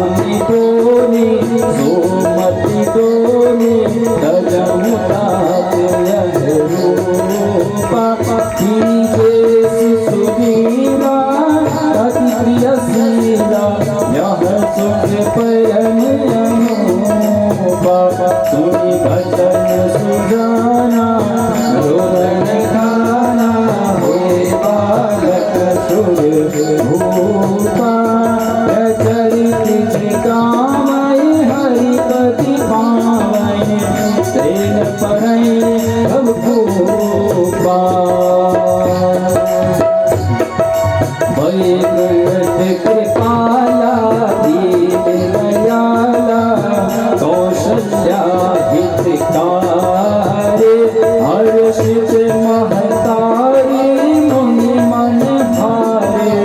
रानी डोली सोमती डोली तजमुतात रूपा कीजे सुधीरा अति प्रियशीला यह सुख पयन अनुपा सुनि भजन सुजाना रोदन गाना होए बालक सुर भूपा चरित जिगामय हरिपति पावय तेन पढ़य अब भूपा कृपाला दीन दयाला कौशल्या हितकारे हर्षित महतारी मुनि मन भारे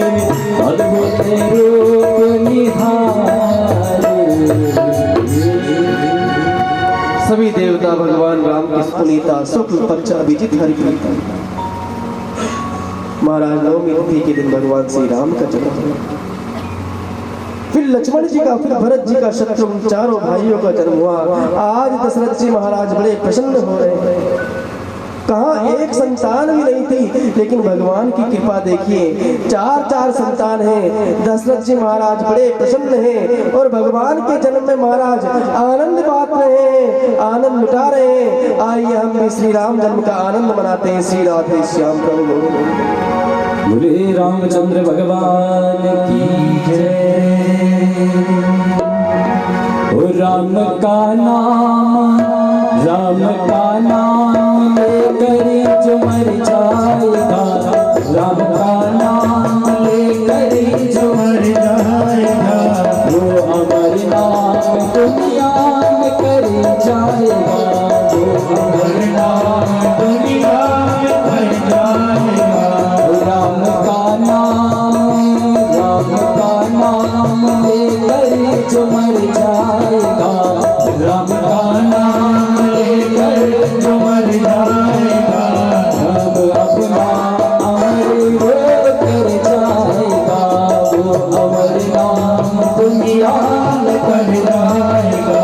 अद्भुत रूप निहारे। सभी देवता भगवान राम की पुनीता शुक्ल पक्ष अभिजित हरिप्रीता। महाराज नवमी तिथि के दिन भगवान श्री राम का जन्म हुआ, फिर लक्ष्मण जी का, फिर भरत जी का, शत्रुघ्न चारों भाइयों का जन्म हुआ। आज दशरथ जी महाराज बड़े प्रसन्न हो रहे हैं। कहाँ एक संतान भी नहीं थी, लेकिन भगवान की कृपा देखिए, चार संतान हैं। दशरथ जी महाराज बड़े प्रसन्न हैं और भगवान के जन्म में महाराज आनंद बांट रहे हैं, आनंद लुटा रहे हैं। आइए हम भी श्री राम जन्म का आनंद मनाते हैं। श्री राधे श्याम प्रभु बोले रामचंद्र भगवान की जय। ओ राम का नाम लेकर जो मर जाएगा, राम का नाम लेकर जो मर जाएगा, वो अमर नाम दुनिया में कर जाएगा, वो अमर नाम दुनिया में कर जाएगा। राम का नाम लेकर जो मर जाएगा, राम का नाम लेकर जो मर जाएगा, अब अपना अमर वो कर जाएगा, वो अमर नाम दुनिया में कर जाएगा।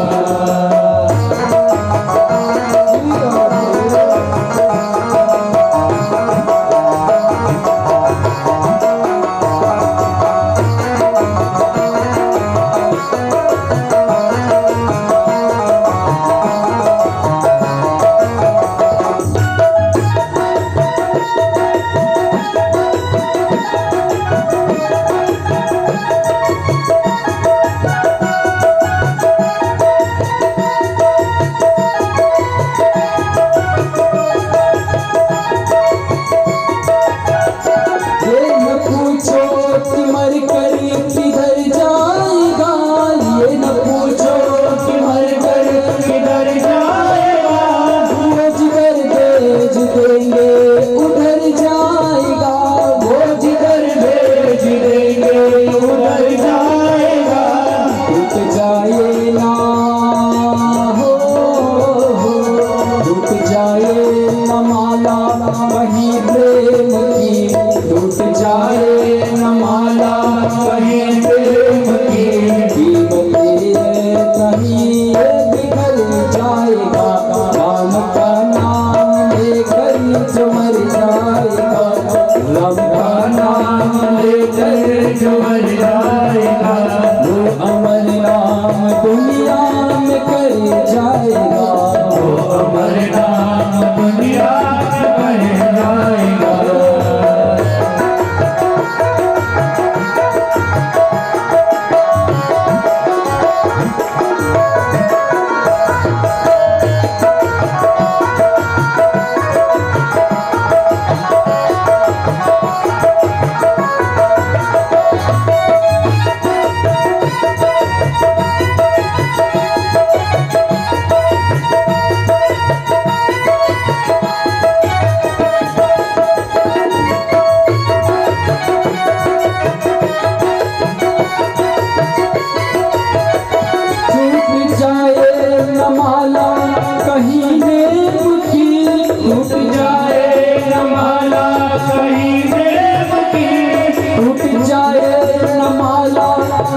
न माला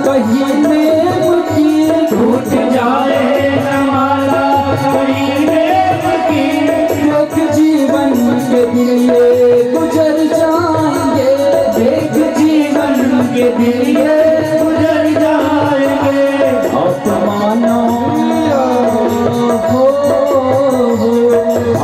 कहीं में की टूट जाए न माला कहीं में की देख जीवन के दिन ये गुजर जाएंगे देख जीवन के दिन ये गुजर जाएंगे आप मानो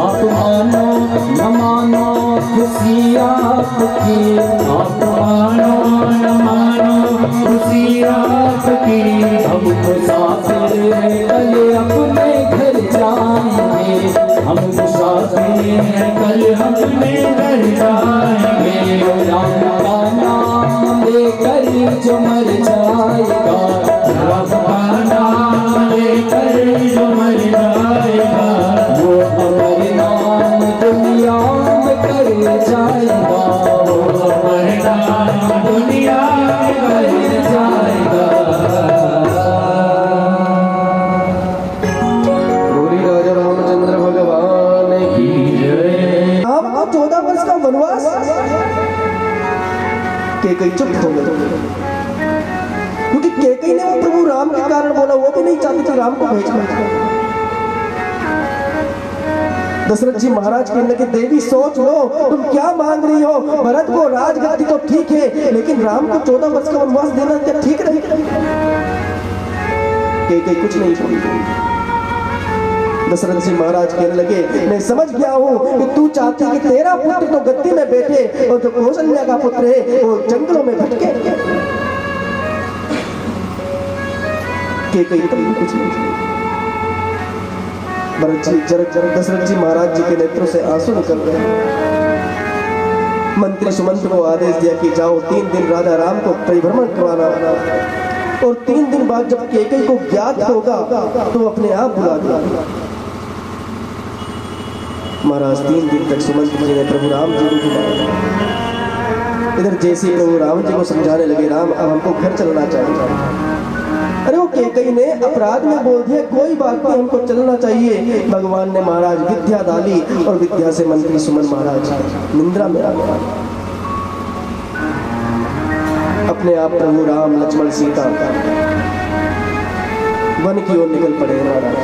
आप मानो न मानो खुशी आपकी आप मानो न मानो खुशी आपकी हम मुसाफिर हैं कल अपने घर जाएंगे हम मुसाफिर हैं कल अपने घर जाएंगे राम का नाम लेकर जो मर जाएगा राम का नाम लेकर जो मर जाएगा वो अमर नाम दुनिया में कर जाएगा वो अमर नाम दुनिया में कर जाएगा बोली राजा रामचंद्र भगवान की जय। आप 14 वर्ष का वनवास केकई चुप हो गए क्योंकि केकई ने वो प्रभु राम के कारण बोला, वो भी नहीं चाहती थी राम को भेजना। दशरथ जी महाराज कहने लगे, देवी सोच लो तुम क्या मांग रही हो, भरत को राजगद्दी तो ठीक है लेकिन राम को 14 वर्ष का वनवास देना क्या ठीक नहीं? केकई कुछ नहीं बोली। दशरथ जी महाराज कहने लगे, मैं समझ गया हूँ कि तू चाहती कि तेरा पुत्र तो गद्दी में बैठे और जो कौशल्या का पुत्र है वो जंगलों में भटके। केकई तब कुछ नहीं। भरत जी दशरथ जी महाराज जी के नेत्रों से आंसू निकल रहे हैं। मंत्री सुमंत्र को आदेश दिया कि जाओ 3 दिन राजा राम को परिभ्रमण करवाना और 3 दिन बाद जब केकई को ज्ञात होगा तो अपने आप बुला दिया। महाराज 3 दिन तक सुमंत्र जी ने प्रभु राम जी को बुलाया। इधर जैसे प्रभु राम जी को समझाने लगे, राम अब हमको घर चलना चाहिए। अरे वो केकई ने अपराध में बोल दिया, कोई बात नहीं हमको चलना चाहिए। भगवान ने महाराज विद्या डाली और विद्या से मंत्री सुमन महाराज निंद्रा में आ गया। अपने आप प्रभु राम लक्ष्मण सीता वन की ओर निकल पड़े। महाराज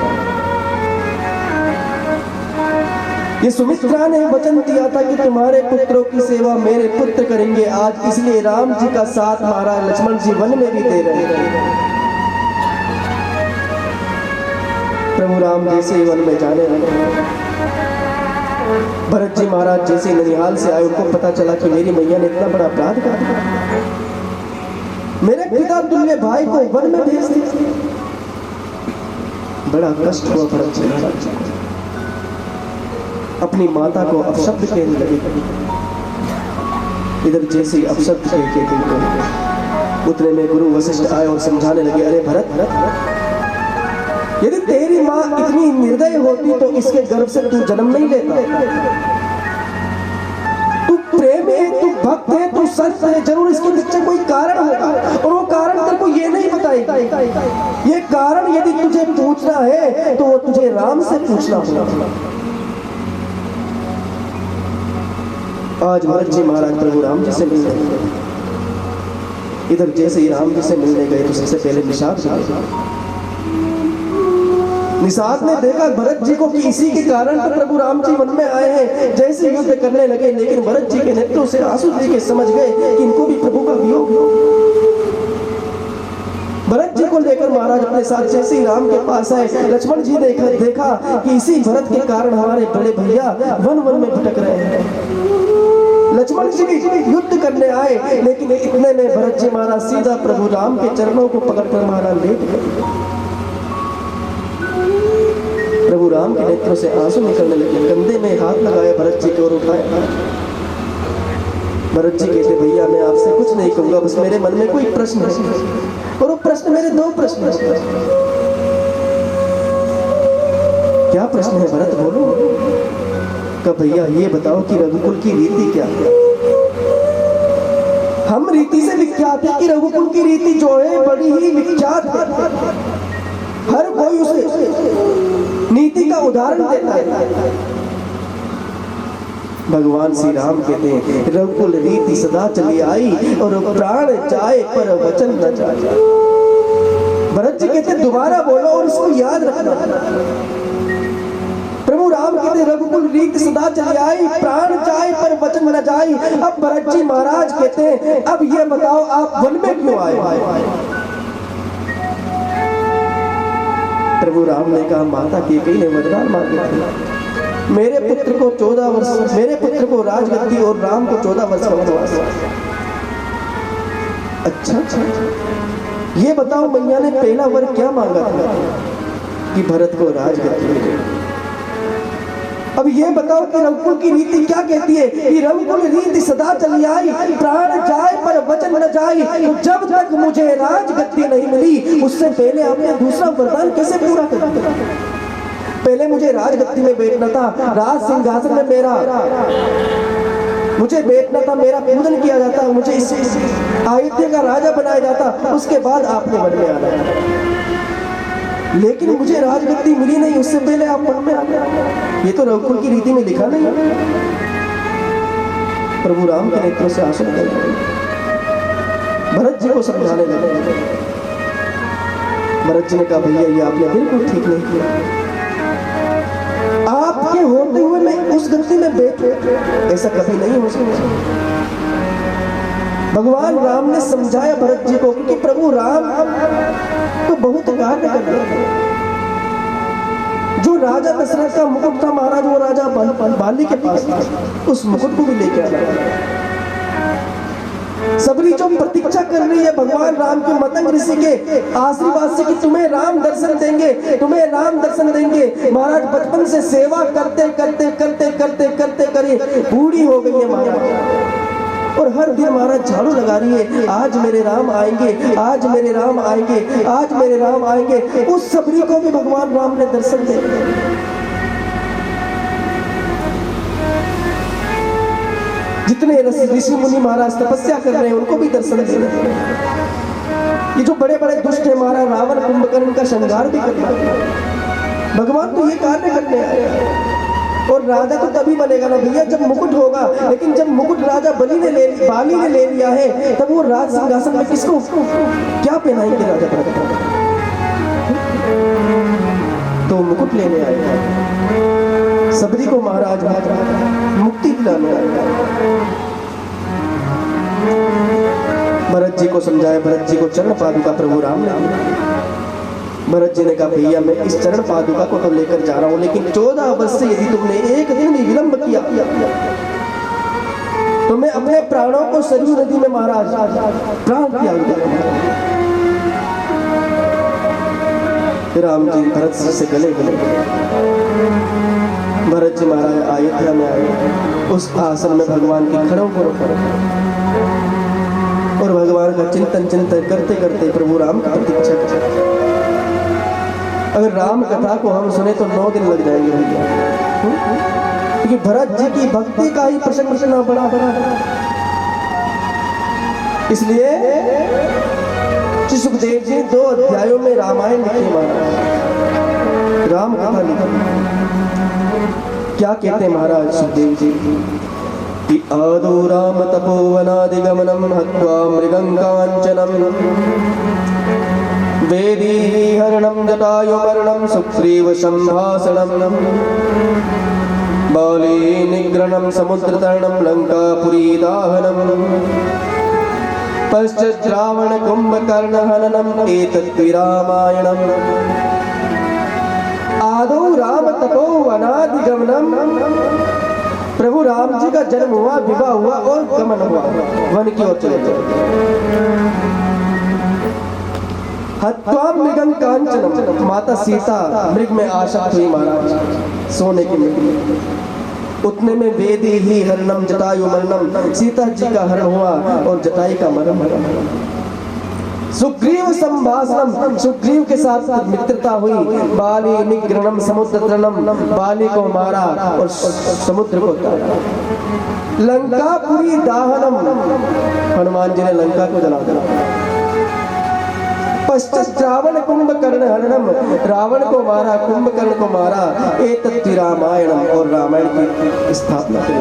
ये सुमित्रा ने वचन दिया था कि तुम्हारे पुत्रों की सेवा मेरे पुत्र करेंगे, आज इसलिए राम जी का साथ महाराज लक्ष्मण जी वन में भी दे रहे हैं। प्रभु राम जैसे ही वन में जाने लगे, भरत जी महाराज जैसे ननिहाल से आए, उनको पता चला कि मेरी मैया ने इतना बड़ा अपराध कर दिया, मेरे पिता तुल्य भाई को वन में भेज दिया। बड़ा कष्ट हुआ भरत जी महाराज जी को। अपनी माता को अपशब्द कहने लगे। इधर जैसे ही अपशब्द कह के उतने में गुरु वशिष्ठ आए और समझाने लगे, अरे भरत, यदि तेरी माँ इतनी निर्दय होती तो इसके गर्भ से तू जन्म नहीं लेता। तू प्रेम है, तू भक्त है, तू संत है, जरूर इसके पीछे कोई कारण होगा और वो कारण तेरे को ये नहीं बताएगी। ये कारण यदि तुझे पूछना है तो वो तुझे राम से पूछना होगा। आज भरत जी महाराज प्रभु राम जी से मिलने गए। इधर जैसे ही राम जी से मिलने गए तो सबसे पहले निषाद ने देखा भरत जी को कि इसी के कारण तो प्रभु राम जी वन में आए हैं। जैसे युद्ध करने लगे लेकिन भरत जी के नेत्रों से आंसू जी के समझ गए कि इनको भी प्रभु का वियोग। भरत जी को लेकर महाराज अपने साथ जैसे ही राम के पास आए, लक्ष्मण जी ने देखा कि इसी भरत के कारण हमारे बड़े भैया वन वन में भटक रहे हैं। लक्ष्मण जी भी युद्ध करने आए लेकिन इतने में भरत जी महाराज सीधा प्रभु राम के चरणों को पकड़कर महाराज लेट गए। प्रभु राम के नेत्रों से आंसू निकलने लगे। कंधे में हाथ लगाया, भरत जी की ओर उठाया। भरत जी कहते, भैया मैं आपसे कुछ नहीं कहूंगा, बस मेरे मन में कोई प्रश्न है और वो प्रश्न मेरे 2 प्रश्न है। क्या प्रश्न है भरत, बोलो। कहा भैया ये बताओ कि रघुकुल की रीति क्या है। हम रीति से विख्यात है कि रघुकुल की रीति जो है बड़ी ही विख्यात है। हर कोई उसे नीति का उदाहरण देता है। भगवान श्री राम कहते हैं रघुकुल रीति सदा चली आई और प्राण जाए पर वचन न जाए। भरत जी कहते दोबारा बोलो और इसको याद रखना। प्रभु राम कहते रघुकुल रीति सदा चली आई, प्राण जाए पर वचन न जाए। अब भरत जी महाराज कहते हैं अब ये बताओ आप वन में क्यों आए? प्रभु राम ने कहा माता कैकेयी ने वरदान मांगे थे, मेरे पुत्र को 14 वर्ष, मेरे पुत्र को राजगद्दी और राम को 14 वर्ष का वनवास। अच्छा, ये बताओ मैया ने पहला वर क्या मांगा था कि भरत को राजगद्दी मिले। अब ये बताओ कि रघुकुल की रीति क्या कहती है कि रघुकुल रीति सदा चली आई, प्राण जाए पर वचन न जाए। तो जब तक मुझे राजगद्दी नहीं मिली उससे पहले आपने दूसरा वरदान कैसे पूरा कर दिया? पहले मुझे राजगद्दी में बैठना था, राज सिंहासन में मेरा मुझे बैठना था, मेरा पूजन किया जाता, मुझे इस अयोध्या का राजा बनाया जाता, उसके बाद आपने वन में आना। लेकिन मुझे राजगद्दी मिली नहीं, उससे पहले आप वन में आ गए। ये तो रघुकुल की रीति में लिखा नहीं। प्रभु राम के नेत्रों से आंसू निकल गए। भरत जी को समझाने लगे। भरत जी ने कहा भैया ये आपने बिल्कुल ठीक नहीं किया, आपके होते हुए मैं उस गद्दी में बैठूं, ऐसा कभी नहीं हो सकता। भगवान राम ने समझाया भरत जी को कि प्रभु राम तो बहुत कार्य कर रहे हैं। जो राजा दशरथ का मुकुट था महाराज, वो राजा बाली के पास था, उस मुकुट को भी लेके आया। सबरी जो प्रतीक्षा कर रही है भगवान राम के मतंग ऋषि के आशीर्वाद से कि तुम्हें राम दर्शन देंगे, तुम्हें राम दर्शन देंगे। महाराज बचपन से सेवा करते करते करते करते करते करे बूढ़ी हो गई है महाराज, और हर दिन महाराज झाड़ू लगा रही है, आज मेरे राम आएंगे, आज मेरे राम आएंगे, आज मेरे राम आएंगे। उस सबरी को भी भगवान राम ने दर्शन दे। जितने ऋषि मुनि महाराज तपस्या कर रहे हैं उनको भी दर्शन दे रहे हैं। ये जो बड़े बड़े दुष्ट है महाराज रावण कुंभकर्ण का श्रृंगार भी कर रहे हैं। भगवान तो ये कार्य करने आए। और राजा तो तभी बनेगा ना भैया जब मुकुट होगा, लेकिन जब मुकुट राजा बाली ने ले लिया है तब वो राज सिंहासन में किसको क्या पहनाएंगे राजा भरत? तो मुकुट लेने आएगा, सबरी को महाराज मुक्ति दिलाने आएगा। भरत जी को समझाया, भरत जी को चरण पादुका प्रभु राम ने। भरत जी ने कहा भैया मैं इस चरण पादुका को तो लेकर जा रहा हूं, लेकिन 14 वर्ष से यदि तुमने एक दिन भी विलंब किया तो मैं अपने प्राणों को सरयू नदी में महाराज प्राण त्याग दूंगा। राम जी भरत जी से गले गले। भरत जी महाराज अयोध्या में आए, उस आसन में भगवान के खड़ों को और भगवान का चिंतन करते करते प्रभु राम की प्रतीक्षा करते। अगर राम कथा को हम सुने तो 9 दिन लग जाएंगे भैया, क्योंकि भरत जी की भक्ति का ही प्रसंग सुना बड़ा। इसलिए सुखदेव जी 2 अध्यायों में रामायण लिखी महाराज, राम कथा लिखी। क्या कहते हैं महाराज सुखदेव जी कि आदौ राम तपोवनादिगमनम हत्वा मृगं कांचनम वेदी हरणं जटायुमरणं सुग्रीव संभाषणं बाली निग्रहणं समुद्रतरणं लंकापुरी दाहनं पश्चात् रावण कुंभकर्ण हननम् एतद् रामायणम्। आदौ राम तपोवनादिगमनम, प्रभु राम जी का जन्म हुआ, विवाह हुआ और गमन हुआ, वन की ओर चले गए। हत्वा मृगं कांचनम, माता सीता मृग में आसक्त हुई महाराज सोने के मृग। उतने में वेदी ही हरणम जटायु मरणम, सीता जी का हरण हुआ और जटाई का मरण हुआ। सुग्रीव संभाषणम, सुग्रीव के साथ मित्रता हुई। बाली निग्रहणम समुद्र तरणम, बाली को मारा और समुद्र को तरा। लंकापुरी दाहनम, हनुमान जी ने लंका को जला दिया। पश्चात रावण कुंभकर्ण हरणम, रावण को मारा, कुंभकर्ण को मारा, एतत् रामायणम, और रामायण की स्थापना करी।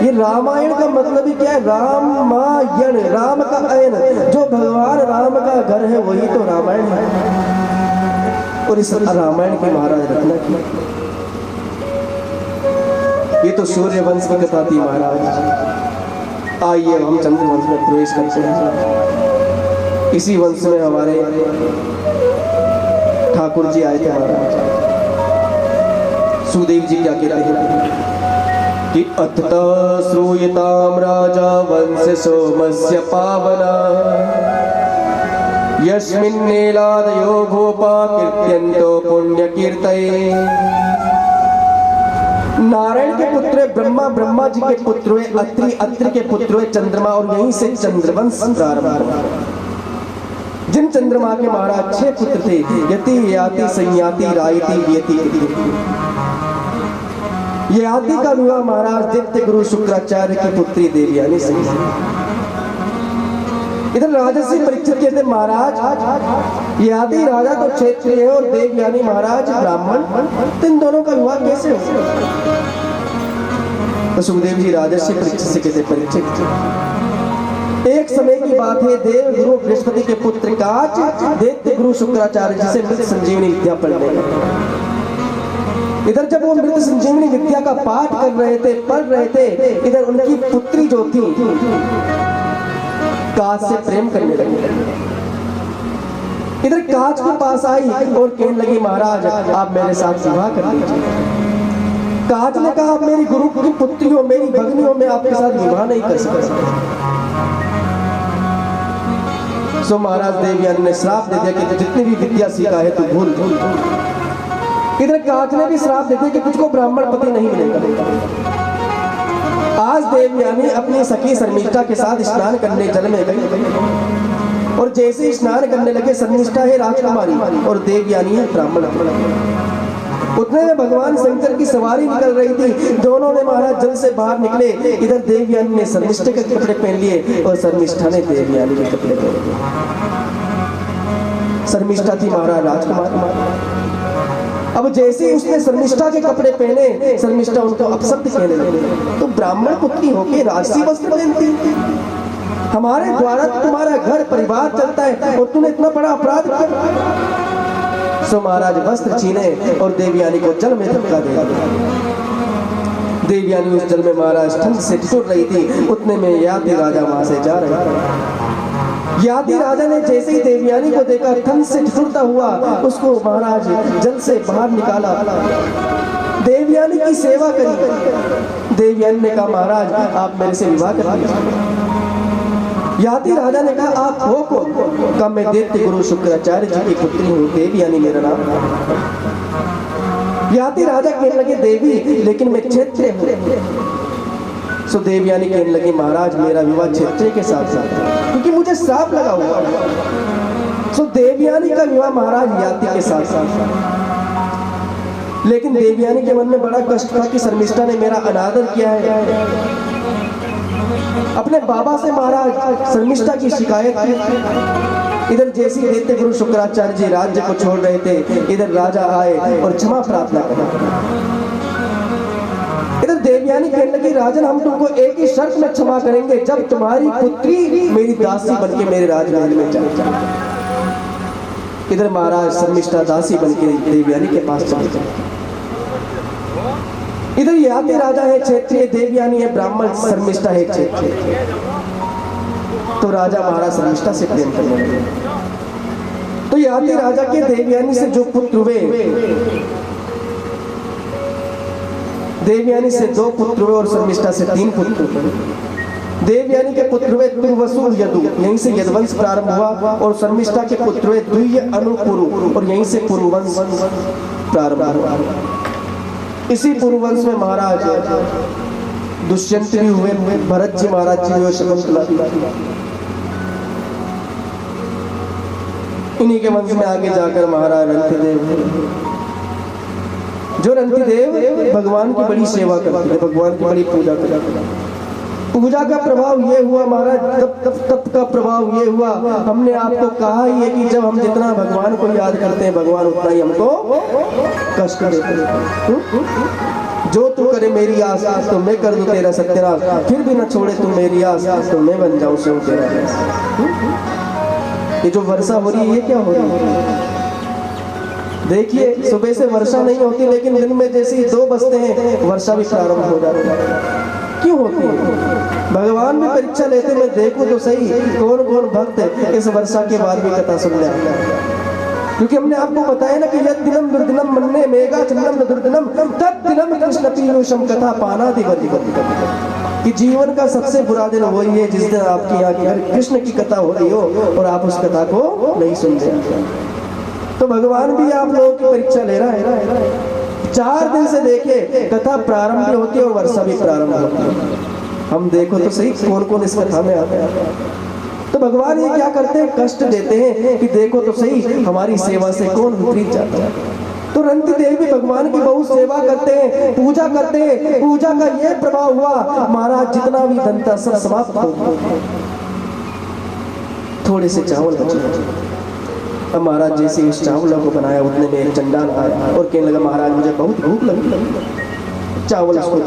ये रामायण का मतलब ही क्या है? रामायण, राम का अयन, जो भगवान राम का घर है वही तो रामायण है। और इस रामायण की महाराज रचना की। ये तो सूर्य वंश की कथा थी महाराज। आइए हम चंद्रवंश में प्रवेश करते हैं। इसी वंश में हमारे ठाकुर जी आए थे महाराज। सुदेव जी क्या कहते हैं कि अतता श्रूयताम राजा वंश सोमस्य पावना, यस्मिन्नेलादयो गोपा कीर्त्यन्तो पुण्य कीर्तये। नारायण के पुत्र है ब्रह्मा, ब्रह्मा जी के पुत्र है अत्रि, अत्रि के पुत्र है चंद्रमा, और यहीं से चंद्रवंश प्रारंभ हुआ। जिन चंद्रमा के महाराज 6 पुत्र थे, यति, याति, संयाति, रायति, व्यति। ययाति का विवाह महाराज दैत्य गुरु शुक्राचार्य की पुत्री देवयानी से। इधर राजर्षि परीक्षित कहते महाराज ययाति राजा तो क्षत्रिय है और देवयानी महाराज ब्राह्मण, तो इन दोनों का विवाह कैसे हो? तो सुखदेव जी राजर्षि परीक्षित से कहते परीक्षित, एक समय की बात है, देव गुरु बृहस्पति के पुत्र काच दैत्य गुरु शुक्राचार्य जी से मृत संजीवनी विद्या पढ़ने लगे। इधर जब वो मृत संजीवनी विद्या का पाठ कर रहे थे, पढ़ रहे थे, इधर उनकी पुत्री जो थी काच से प्रेम करने लगी। इधर काच के पास आई और कहने लगी महाराज आप मेरे साथ विवाह कर लीजिए। काच ने कहा आप मेरी गुरु की पुत्री हो, मेरी भगनी हो, मैं आपके साथ विवाह नहीं कर सकता। सो महाराज देवयानी ने श्राप दे दिया कि जितनी भी विद्या सीखा है तो भूल भूल। इधर काच ने भी श्राप दे दिया कि तुझको ब्राह्मण पति नहीं मिलेगा। आज देवयानी अपनी सखी शर्मिष्ठा के साथ स्नान करने जल में गई, और जैसे स्नान करने लगे, शर्मिष्ठा है राजकुमारी और देवयानी है ब्राह्मण। उतने में भगवान शंकर की सवारी निकल रही थी, दोनों ने महाराज जल से बाहर निकले। इधर देवयानी ने शर्मिष्ठा के कपड़े पहन लिए और शर्मिष्ठा ने देवयानी के कपड़े पहन लिए। शर्मिष्ठा थी महाराज राजकुमारी। अब जैसे ही उसने शर्मिष्ठा के कपड़े पहने, शर्मिष्ठा उनको अपशब्द कहने लगी, तो ब्राह्मण पुत्री होके राजसी वस्त्र पहनती, हमारे द्वारा तुम्हारा घर परिवार चलता है और तूने इतना बड़ा अपराध किया। सो महाराज वस्त्र छीने और देवयानी को जल में धक्का दे दिया। देवयानी उस जल में महाराज ठंड से ठिठुर रही थी। उतने में ययाति राजा वहां से जा रहा था। ययाति राजा ने जैसे ही देवयानी को देखा, ठंड से ठिठुरता हुआ उसको महाराज जल से बाहर निकाला, देवयानी की सेवा करी। देवयानी ने कहा महाराज आप मेरे से विवाह कर लीजिए। ययाति राजा ने कहा आप हो कौन? कहा मैं दैत्य गुरु शुक्राचार्य जी की पुत्री हूँ, देवयानी मेरा नाम। ययाति राजा कहने लगे देवी लेकिन मैं क्षत्रिय हूँ। सो देवयानी कहने लगी महाराज मेरा विवाह क्षत्रिय के साथ साथ, क्योंकि मुझे श्राप लगा हुआ। सो देवयानी का विवाह महाराज ययाति के साथ साथ। लेकिन देवयानी के मन में बड़ा कष्ट था कि शर्मिष्ठा ने मेरा अनादर किया है। अपने बाबा से महाराज शर्मिष्ठा की शिकायत की। इधर जैसे ही दैत्य गुरु शुक्राचार्य जी राज्य को छोड़ रहे थे, इधर राजा आए और क्षमा प्रार्थना करें। इधर देवयानी कहने लगी राजन हम तुमको एक ही शर्त में क्षमा करेंगे, जब तुम्हारी पुत्री मेरी दासी बनके मेरे राजमहल में जाए। इधर महाराज शर्मिष्ठा दासी बनके देवयानी के पास चले जाए। इधर ययाति राजा है क्षेत्रीय, देवयानी है ब्राह्मण, शर्मिष्ठा है क्षेत्रीय। तो राजा महाराज शर्मिष्ठा से प्रेम करने लगे। तो ययाति राजा के देवयानी से जो पुत्र हुए, देवयानी से 2 पुत्र हुए और शर्मिष्ठा से 3 पुत्र हुए। देवयानी के पुत्र हुए दुर्वसु यदु, यहीं से यदुवंश प्रारंभ हुआ, और शर्मिष्ठा के पुत्र हुए दुह्य अनुपुरु, और यहीं से पुरुवंश प्रारंभ हुआ। इसी पुरुवंश में महाराज दुष्यंत भी हुए, भरत जी महाराज जी हुए, शकुंतला। इन्हीं के वंश में आगे जाकर महाराज रंतिदेव, जो रंतिदेव भगवान की बड़ी सेवा करते थे, भगवान की बड़ी पूजा करते थे। पूजा का प्रभाव ये हुआ महाराज, तप का प्रभाव ये हुआ, हमने आपको कहा ही है कि जब हम जितना भगवान को याद करते हैं भगवान उतना ही हमको कष्ट देते हैं। जो तू करे मेरी आस तो मैं कर दूं तेरा सत्यानाश, फिर भी न छोड़े तू मेरी आस तो मैं बन जाऊं स्वयं तेरा दास। ये जो वर्षा हो रही है ये क्या हो रही है? देखिए सुबह से वर्षा नहीं होती, लेकिन दिन में जैसे ही 2 बजते हैं वर्षा भी प्रारंभ हो जाती है। क्यों होती है? भगवान भी परीक्षा लेते, मैं देखूं तो सही कौन कौन भक्त इस वर्षा के बाद भी कथा सुनने आता है। क्योंकि हमने आपको बताया ना कि यद दिनम दुर्दिनम मन्ने मेघा चंद्रम दुर्दिनम तद दिनम कृष्ण पीयूषम कथा पानादि गति कि जीवन का सबसे बुरा दिन वही है जिस दिन आपके यहाँ की कृष्ण की कथा हो रही हो और आप उस कथा को नहीं सुन रहे। तो भगवान भी आप लोगों की परीक्षा ले रहा है। 4 दिन से देखिए कथा प्रारंभ भी होती है और वर्षा भी प्रारंभ होती है। हम देखो तो सही कौन कौन इस कथा में आता है। तो भगवान ये क्या करते हैं? कष्ट देते हैं कि देखो तो सही हमारी सेवा से कौन विपरीत जाता है। तो रंती देवी भी भगवान की बहुत सेवा करते हैं, पूजा करते हैं। पूजा का ये प्रभाव हुआ महाराज जितना भी धन था सब समाप्त हो गया। थोड़े से चावल बचे। अब महाराज जैसे इस चावल को बनाया उतने में एक चंडाल आया और कहने लगा महाराज मुझे बहुत भूख लगी, चावल उसको दे।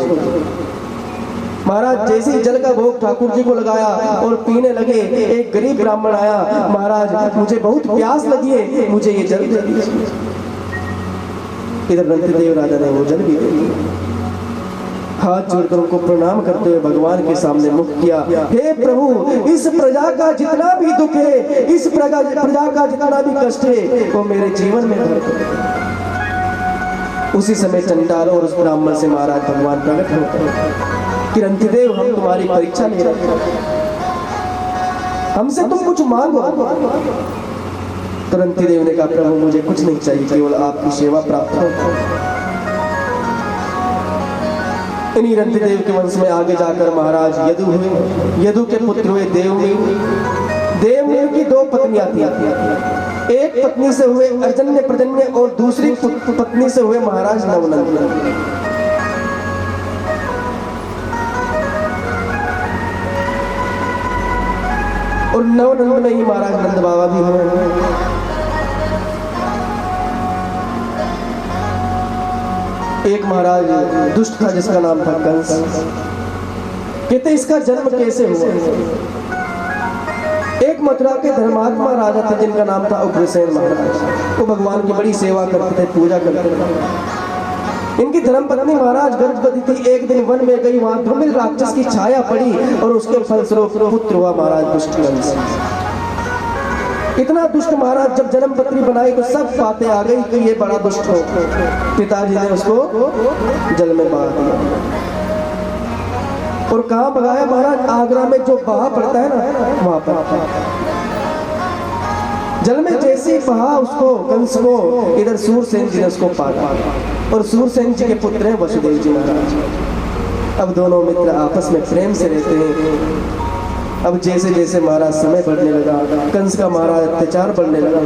महाराज जैसे ही जल का भोग ठाकुर जी को लगाया और पीने लगे, एक गरीब ब्राह्मण आया, महाराज मुझे बहुत प्यास लगी है, मुझे ये जल दे दीजिए। इधर रंतिदेव राजा ने वो जल भी दे दिया। हाथ जोड़कर उनको प्रणाम करते हुए भगवान के सामने मुख किया, हे प्रभु इस प्रजा का जितना भी दुख है, इस प्रजा का जितना भी कष्ट है वो मेरे जीवन में भर दो। उसी समय चंडाल और उस ब्राह्मण से महाराज भगवान प्रकट होते कि रंतिदेव हम तुम्हारी परीक्षा ले रहे हैं, हमसे तुम कुछ मांगो। तो रंतिदेव ने कहा प्रभु मुझे कुछ नहीं चाहिए, केवल आपकी सेवा प्राप्त हो। इन्हीं रंतिदेव के वंश में आगे जाकर महाराज यदु हुए। यदु के पुत्र हुए देवदेव। देवदेव की 2 पत्नियां थी। एक पत्नी से हुए अर्जन्य प्रजन्य और दूसरी पत्नी से हुए महाराज नवनंद। और नवनंद में ही महाराज नंद बाबा भी हुए। एक महाराज दुष्ट था जिसका नाम था कंस। कहते इसका जन्म कैसे हुआ? एक मथुरा के धर्मात्मा राजा थे जिनका नाम था उग्रसेन महाराज। वो भगवान की बड़ी सेवा करते थे, पूजा करते थे। इनकी धर्मपत्नी महाराज गर्भवती थी। एक दिन वन में गई, वहां धूमिल राक्षस की छाया पड़ी और उसके फलस्वरूप पुत्र हुआ महाराज दुष्ट कंस। इतना दुष्ट महाराज जब जन्म पत्री बनाई तो सब बातें आ गई कि ये बड़ा दुष्ट हो। पिताजी ने उसको जल में बहा दिया। और कहां भगाया महाराज? आगरा में जो बहा पड़ता है ना वहां पर जल में जैसे बहा उसको कंस को, इधर सूरसेन जी ने उसको पाला। और सूरसेन जी के पुत्र हैं वसुदेव जी महाराज। अब दोनों मित्र आपस में प्रेम से रहते हैं। अब जैसे जैसे महाराज समय बढ़ने लगा, कंस का महाराज अत्याचार बढ़ने लगा।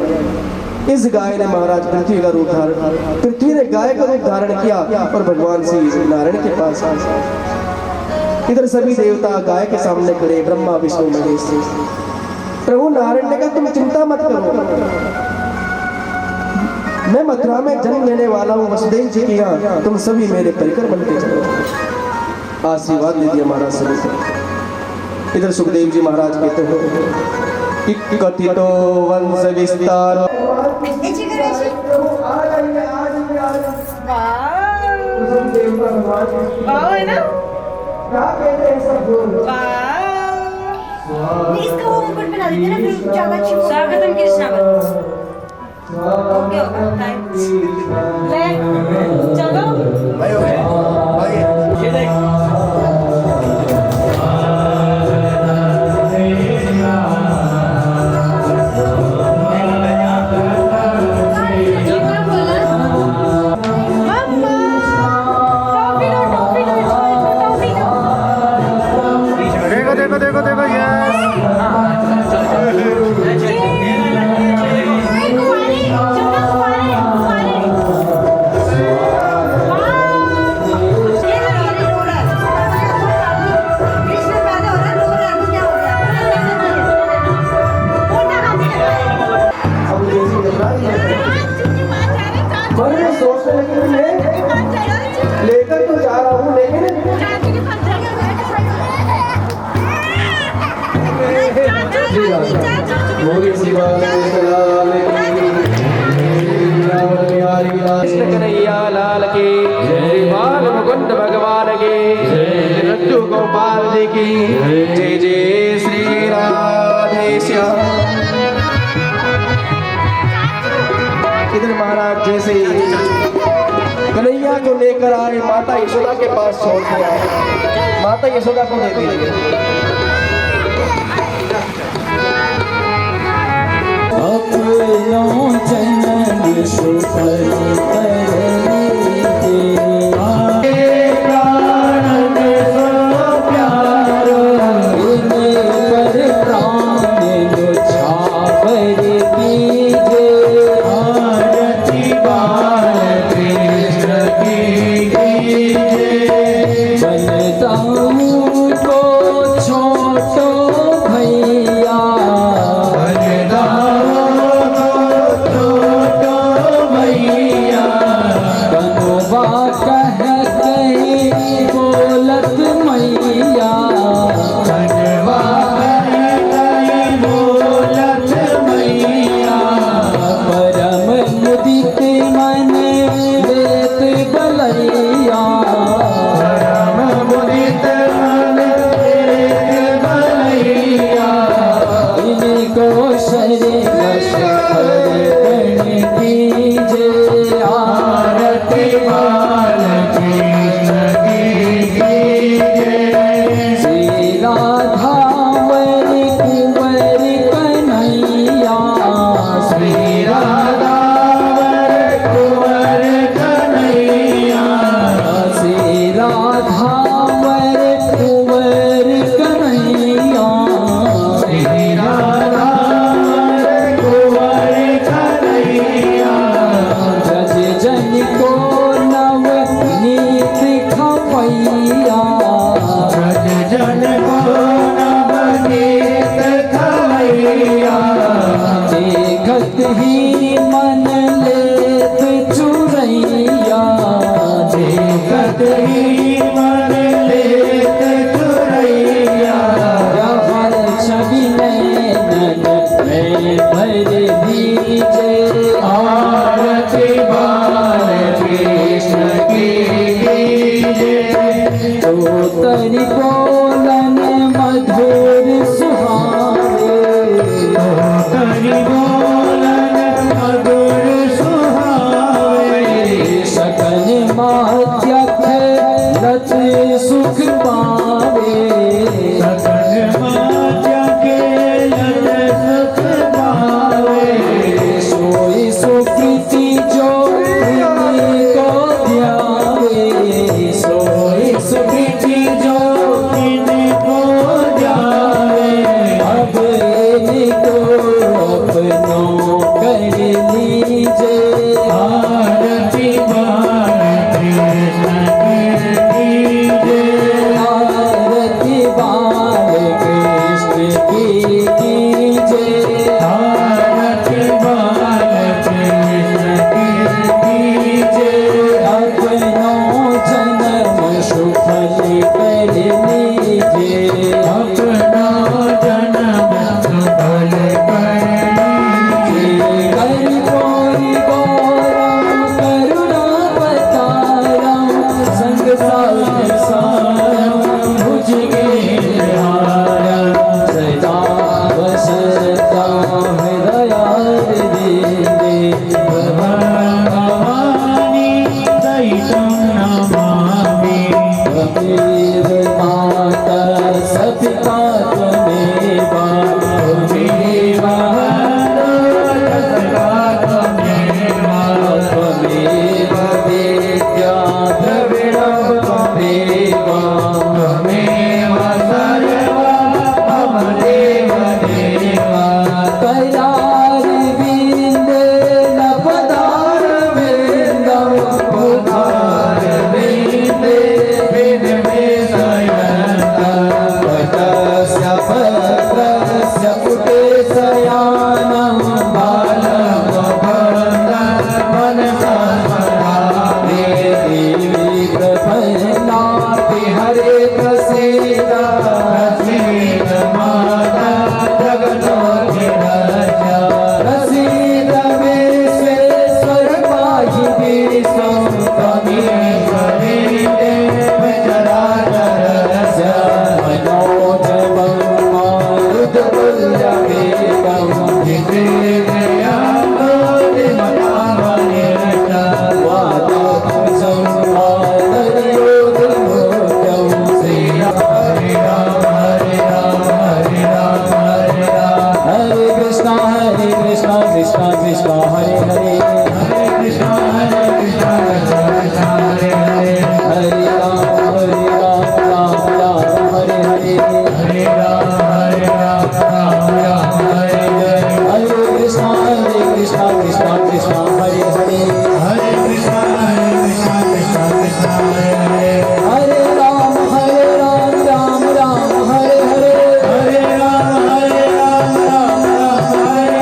इस गाय ने महाराज पृथ्वी का रूप धारण, पृथ्वी ने गाय का रूप धारण किया और भगवान श्री नारायण के पास आया। इधर सभी देवता गाय के सामने खड़े, ब्रह्मा विष्णु महेश। प्रभु नारायण ने कहा तुम चिंता मत करो, मैं मथुरा में जन्म लेने वाला हूँ वसुदेव जी के यहाँ, तुम सभी मेरे परिकर बन के चलो। आशीर्वाद दे दिया महाराज सभी को। इधर सुखदेव जी महाराज कहते हैं कि कथितो वंश विस्तार। इसका वो मुकुट बना देते ना फिर ज्यादा अच्छी स्वागतम कृष्णा ओके ले चलो ये देख मोरी शिवा कृष्ण कन्हैया लाल की बाल मुकुंद भगवान की रज्जु गोपाल जी की जय जय श्री राधे श्याम। इधर महाराज जैसे कन्हैया को लेकर आए, माता यशोदा के पास छोड़ दिया, माता यशोदा को दे दिए। अपनों चरण सुपर जो कृष्णा कृष्णा कृष्णा हरे हरे हरे कृष्णा कृष्णा हरे हरे हरे राम राम राम हरे हरे हरे राम राम हरे हरे हरे कृष्णा कृष्णा कृष्णा हरे हरे हरे कृष्णा कृष्णा कृष्णा हरे हरे हरे राम राम राम हरे हरे हरे राम राम हरे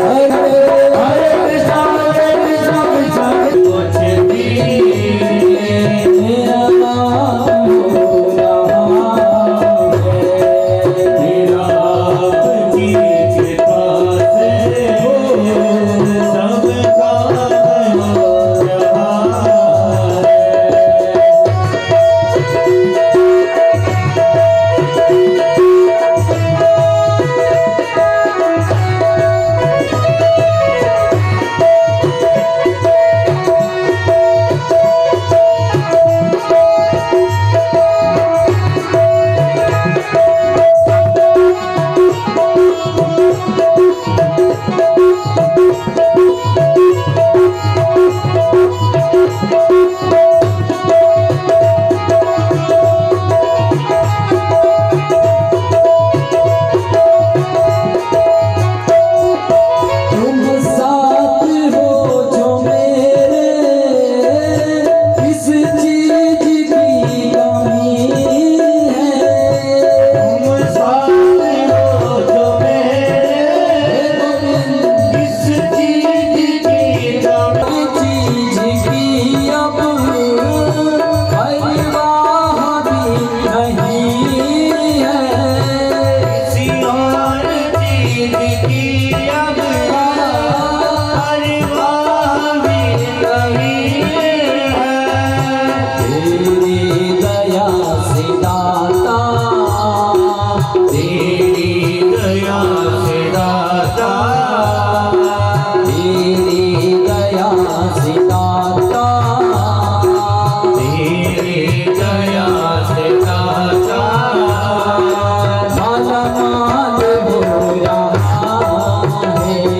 हरे हरे कृष्णा कृष्णा कुछ भी मेरा नाम हो रहा है तेरा की कृपा से सब काम हो रहा है। तुम साथ हो जो मेरे किस चीज की कमी है तुम साथ हो जो मेरे किस चीज की कमी चीज की अब परवाह भी नहीं है किसी और चीज की अब परवाह भी नहीं है। तेरी दया से दाता तेरी दया से दाता तेरी दया से दाता तेरी दया से दाता माला माल हो रहा है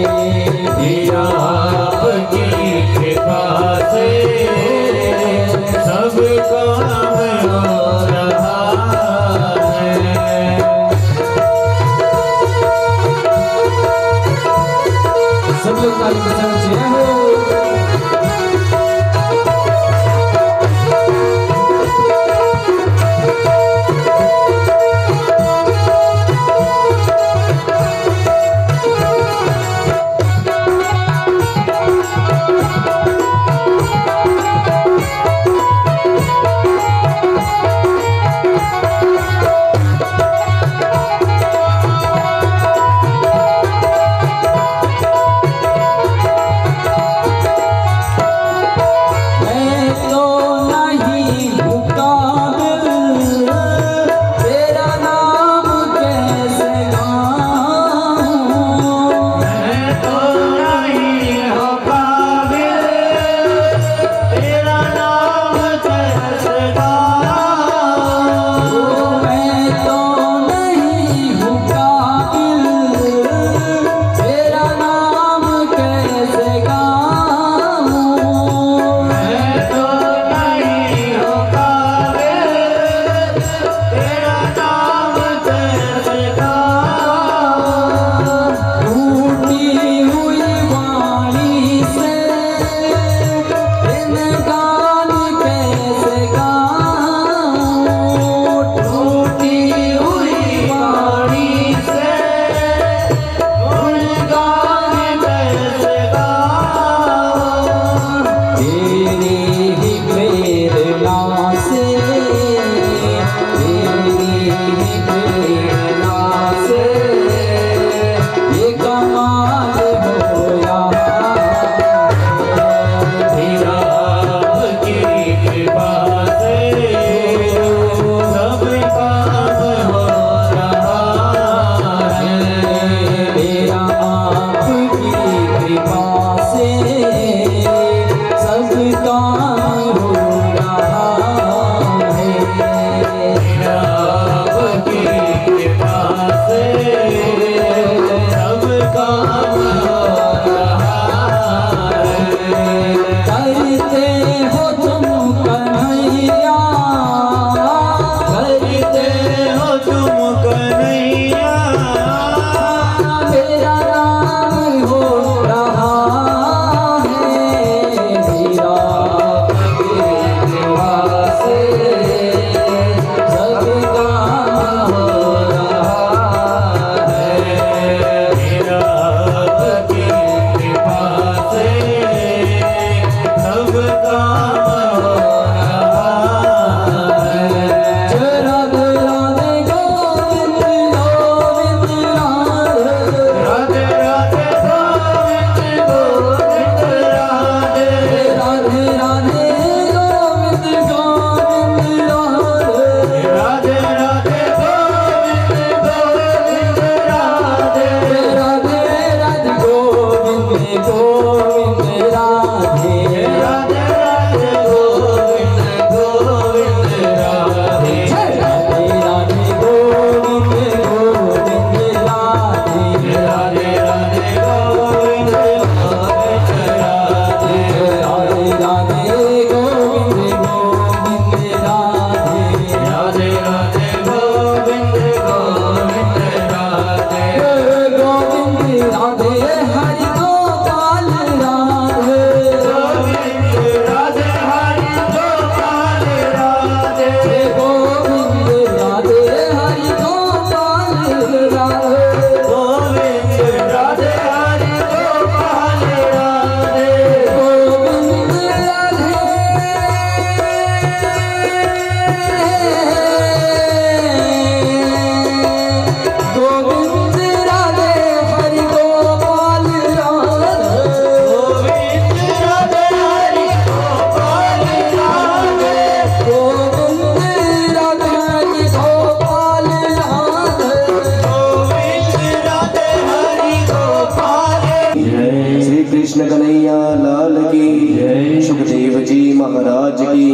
कृष्ण कन्हैया लाल की सुखदेव जी महाराज की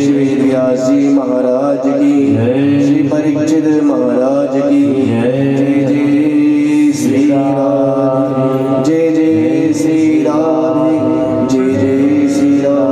श्री व्यास जी महाराज की श्री परीक्षित महाराज की जय जय श्री राधे जय जय श्री राधे जय जय श्री राधे।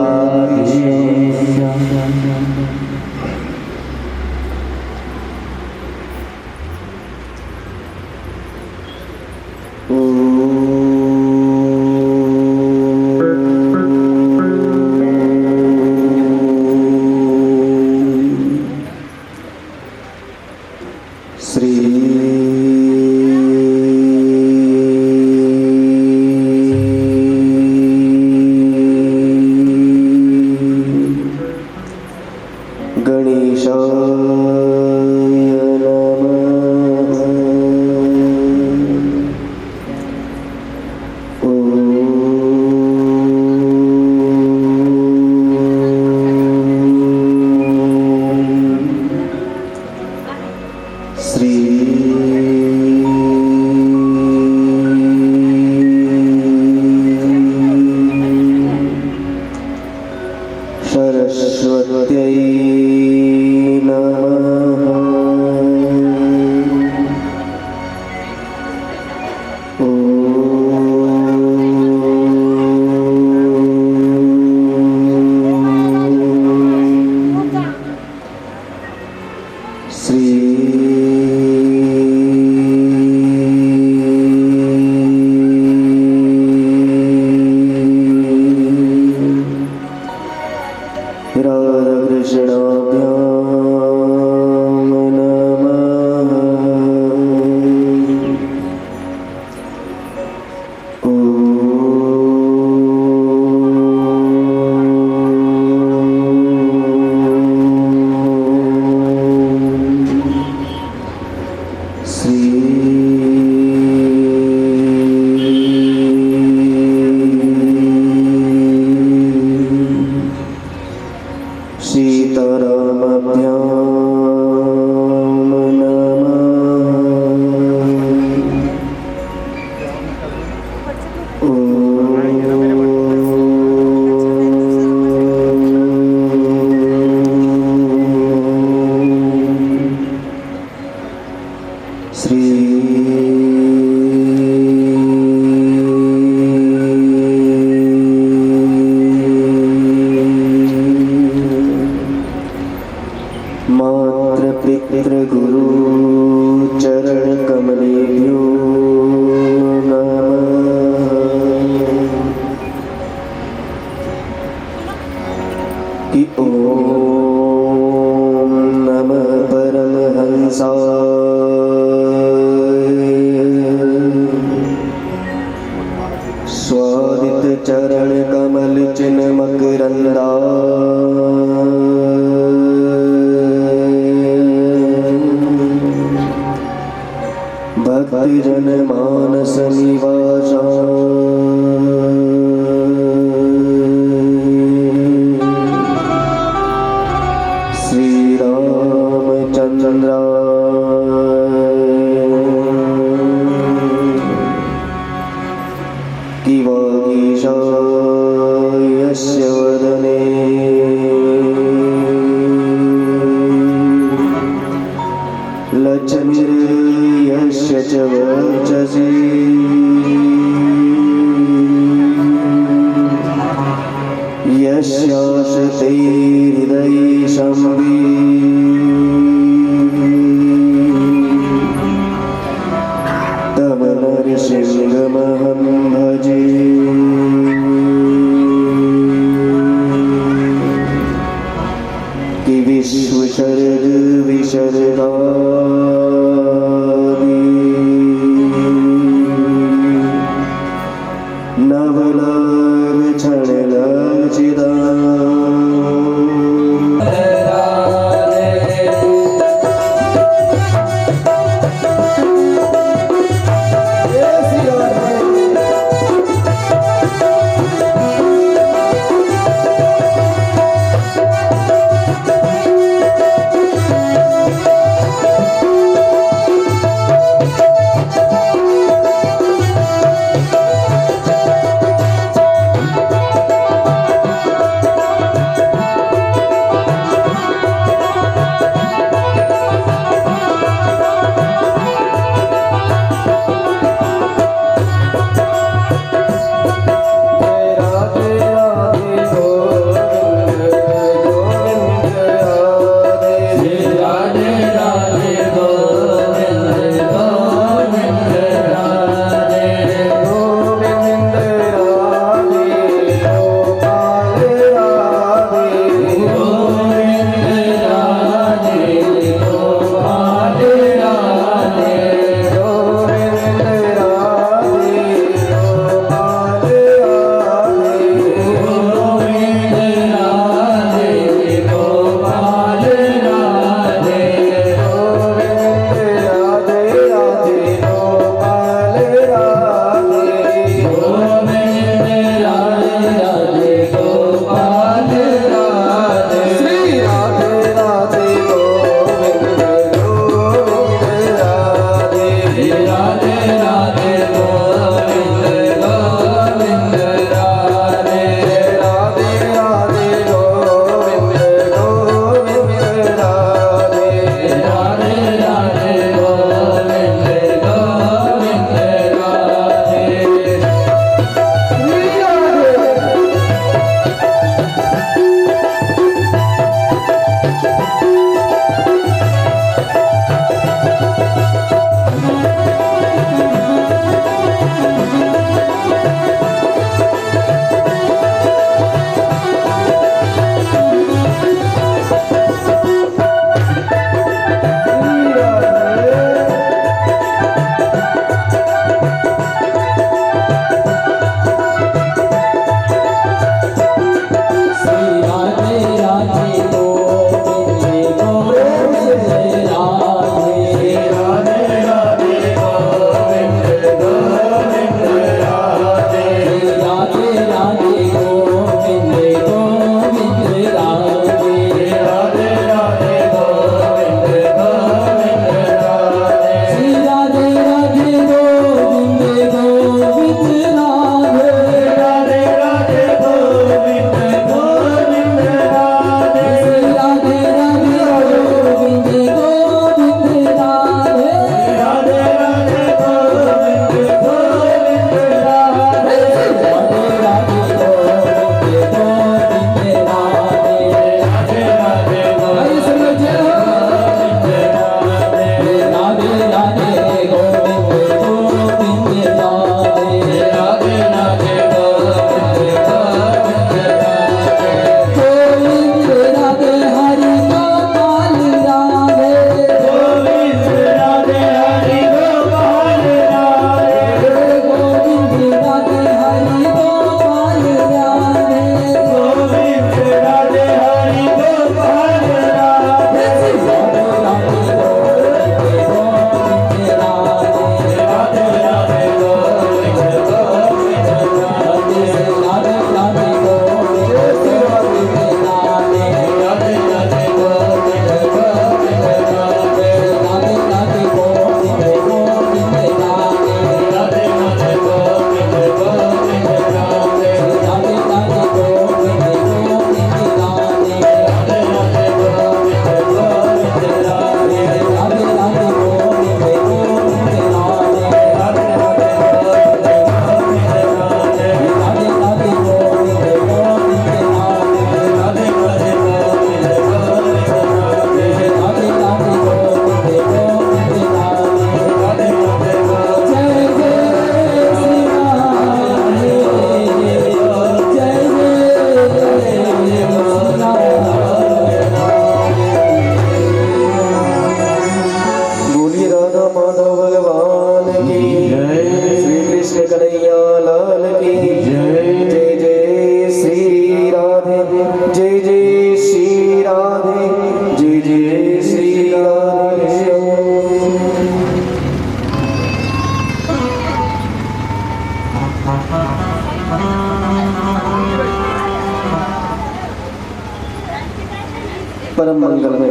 सरस्वत्यै नमः। स्वादित चरण कमल चिन्ह मकरंदा भक्ति जन मानस निवासा श्री रामचंद्र यस्य वदने लक्ष्मीर्यस्य च वर्चसि यस्यास्ते हृदये संवित् तं नरसिंहमहं भजे। विश्वशरद विशरदादि नवलग क्षणलचिदा कन्हैया लाल की जय। जय जय श्री राधे, जय जय श्री राधे, जय जय श्री राधे। परम मंगल में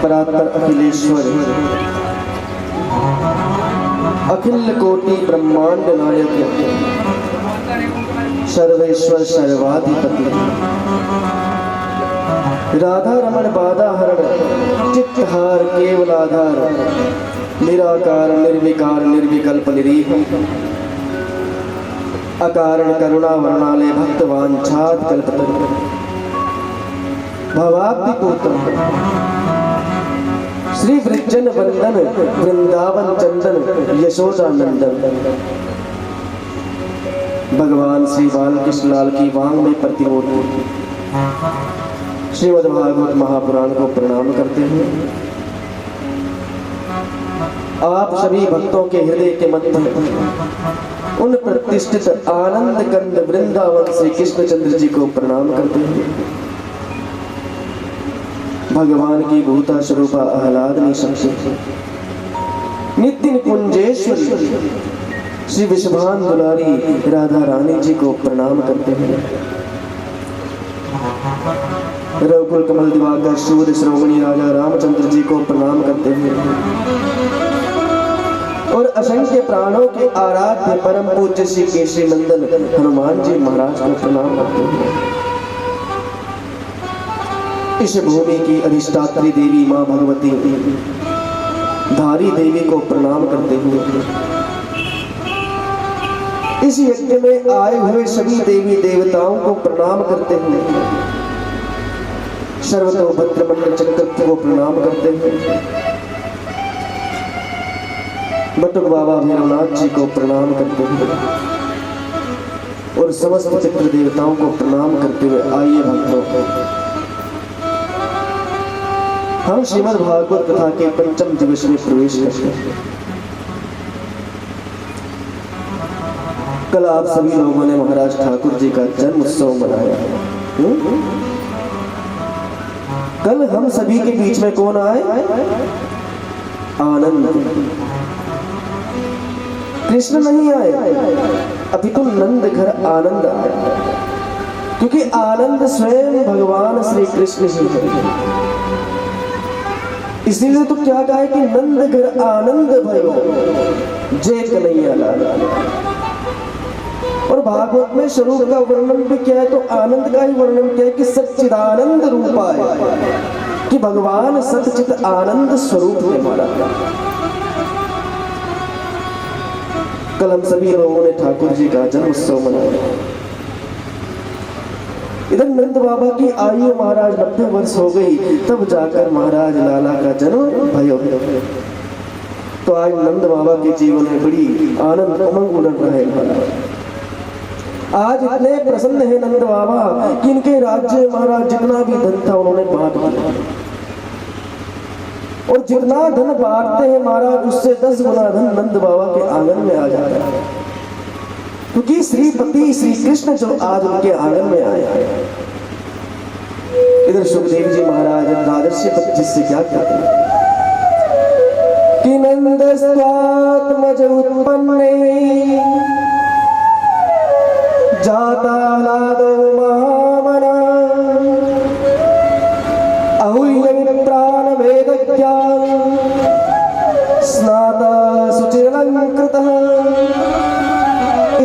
परात्पर अखिलेश्वर अखिल कोटि ब्रह्मांड नायक सर्वेश्वर सर्वाधिपति राधा रमण बाधा हरण चित्तहार केवलाधार निराकार निर्विकार निर्विकल्प निरीह अकारण करुणा वर्णालय भक्त वांछात कल्पतरु भवाब्धि पुत्र श्री वृज्जन वंदन वृंदावन चंदन यशोदा नंदन भगवान श्री बालकृष्ण लाल की वांग में प्रतिमूर्ति श्रीमद् भागवत महापुराण को प्रणाम करते हैं। आप सभी भक्तों के हृदय के मध्य उन प्रतिष्ठित आनंद कंद वृंदावन श्री कृष्णचंद्र जी को प्रणाम करते हैं। भगवान की भूता स्वरूपा आह्लादनी शक्ति नित्य निकुंजेश्वरी श्री विश्वभान दुलारी राधा रानी जी को प्रणाम करते हैं। रघुकुल कमल दिवाकर सूर्य श्रोमणी राजा रामचंद्र जी को प्रणाम करते हैं और असंख्य प्राणों के आराध्य परम पूज्य श्री केशरी नंदन हनुमान जी महाराज को प्रणाम करते हैं। इस भूमि की अधिष्ठात्री देवी मां भगवती धारी देवी को प्रणाम करते हुए इस यज्ञ में आए हुए सभी देवी देवताओं को प्रणाम करते हुए सर्वतोभद्र मंडल चक्रवर्ती को प्रणाम करते हुए बटुक बाबा भैरवनाथ जी को प्रणाम करते हुए और समस्त चक्र देवताओं को प्रणाम करते हुए आइए भक्तों हम श्रीमद् भागवत कथा के पंचम दिवस में प्रवेश करते हैं। कल आप सभी लोगों ने महाराज ठाकुर जी का जन्म उत्सव मनाया। कल हम सभी के बीच में कौन आए? आनंद। कृष्ण नहीं आए, अपितु नंद घर आनंद आया, क्योंकि आनंद स्वयं भगवान श्री कृष्ण ही है। इसीलिए तो क्या कहा है कि नंद घर आनंद भयो जय कन्हैया लाल। और भागवत में स्वरूप का वर्णन भी क्या है? तो आनंद का ही वर्णन क्या है कि सच्चिदानंद रूपा है, कि भगवान सच्चित आनंद स्वरूप है हमारा। कल हम सभी लोगों ने ठाकुर जी का जन्म उत्सव मनाया। इधर नंद बाबा की आयु महाराज 90 वर्ष हो गई, तब जाकर महाराज लाला का जन्म भयो। तो आज नंद बाबा के जीवन में बड़ी आनंद उमंग उड़न रहे। आज इतने प्रसन्न है नंद बाबा कि इनके राज्य में महाराज जितना भी धन था उन्होंने बांट दिया, और जितना धन बांटते हैं महाराज उससे 10 गुना धन नंद बाबा के आंगन में आ जाता है, क्योंकि श्रीपति श्री कृष्ण जो आज उनके आंगन में आए हैं। इधर सुखदेव जी महाराज राजर्षि 25 से क्या कहते हैं कि नंदस्वात्मज उत्पन्ने जाता लादो महामना अहुल्य प्राण वेद ज्ञान स्नाता सुचिरलंकृतः।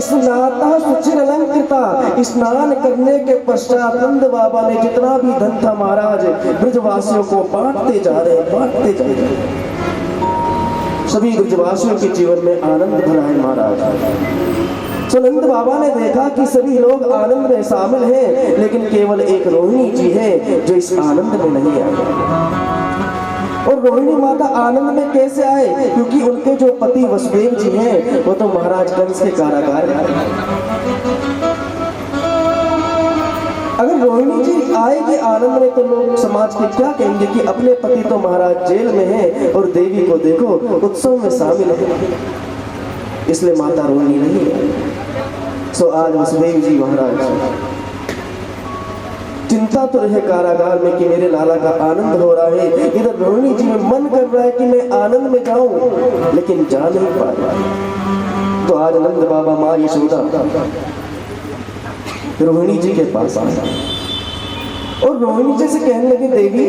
स्नाता सुचिरलंकृता, स्नान करने के पश्चात नंद बाबा ने जितना भी धन था महाराज ब्रजवासियों को बांटते जा रहे बांटते जा रहे। सभी ब्रजवासियों के जीवन में आनंद भरा है महाराज। तो नंद बाबा ने देखा कि सभी लोग आनंद में शामिल हैं, लेकिन केवल एक रोहिणी जी है जो इस आनंद में नहीं आई। और रोहिणी माता आनंद में कैसे आए? क्योंकि उनके जो पति वसुदेव जी हैं वो तो महाराज कंस के कारागार हैं। अगर रोहिणी जी आएगी आनंद में तो लोग समाज के क्या कहेंगे कि अपने पति तो महाराज जेल में हैं और देवी को देखो उत्सव में शामिल है, इसलिए माता रोनी नहीं है। सो आज वसुदेव जी महाराज चिंता तो रहे कारागार में कि मेरे लाला का आनंद हो रहा है, इधर रोहिणी जी में मन कर रहा है कि मैं आनंद में जाऊं लेकिन जा नहीं पा रहा। तो आज नंद बाबा माँ यशोदा रोहिणी जी के पास आया और रोहिणी जी से कहने लगे, देवी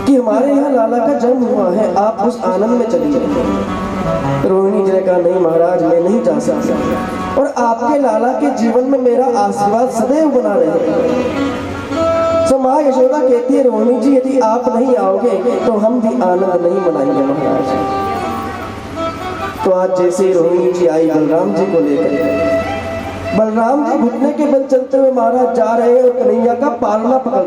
कि हमारे यहाँ लाला का जन्म हुआ है, आप उस आनंद में चली जाइए। रोहिणी जी ने कहा, नहीं महाराज मैं नहीं जा सकता और आपके लाला के जीवन में मेरा आशीर्वाद सदैव बना रहे। तो माँ यशोदा कहती है, रोहिणी जी यदि आप नहीं आओगे तो हम भी आनंद नहीं मनाएंगे महाराज। तो आज जैसे ही रोहिणी जी आई बलराम जी को लेकर, बलराम जी घुटने के बल चलते हुए महाराज जा रहे हैं और कन्हैया का पालना पकड़।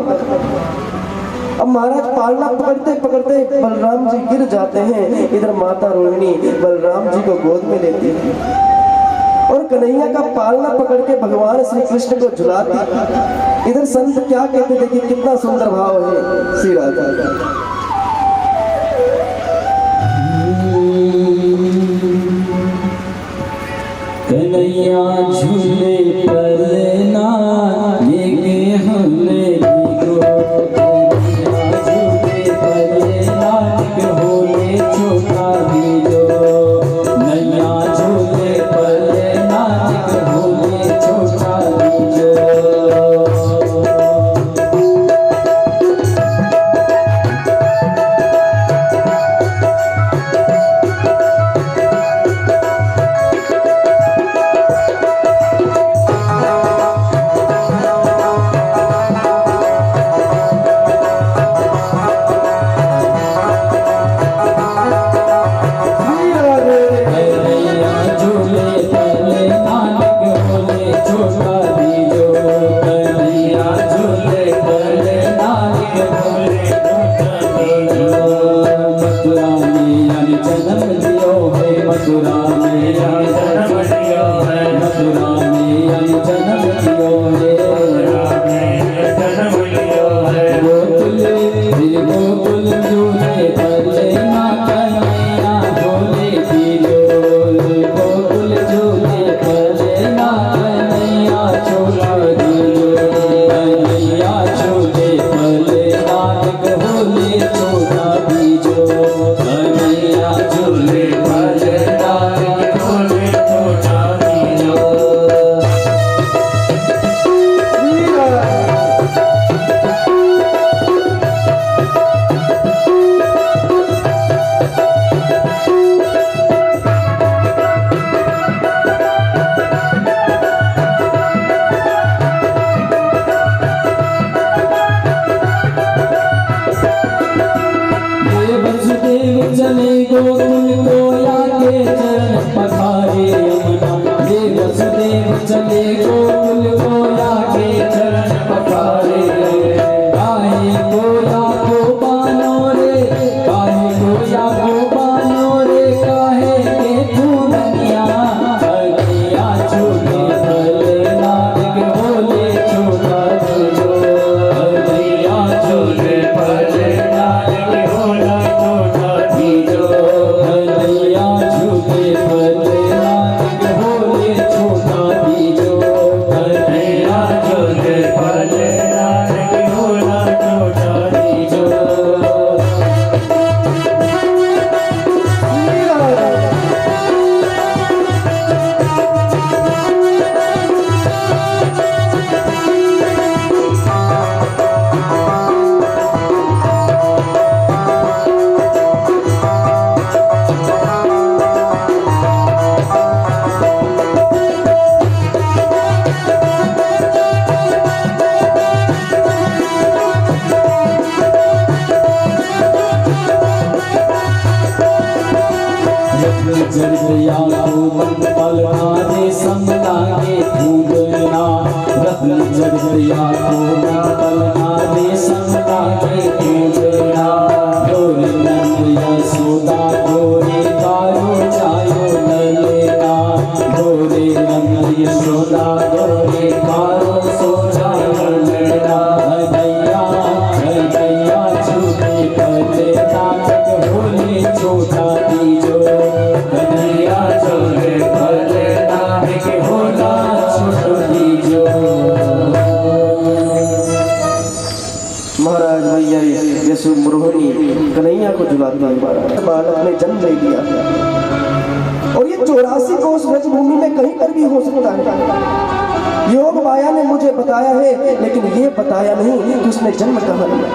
अब महाराज पालना पकड़ते पकड़ते बलराम जी गिर जाते हैं। इधर माता रोहिणी बलराम जी को गोद में लेती है और कन्हैया का पालना पकड़ के भगवान श्री कृष्ण को झुलाती। इधर संत क्या कहते, देखिए कितना सुंदर भाव है श्री राधा का। कन्हैया झूले पलना लेके हमने यशोदा गोरी कारो जायो मैया यशु मोहिनी कन्हैया को झुलाती है महाराज। बालक ने जन्म ले लिया और ये 84 कोस ब्रजभूमि में कहीं पर भी हो सकता है। योग माया ने मुझे बताया है, लेकिन ये बताया नहीं कि उसने जन्म कहाँ लिया।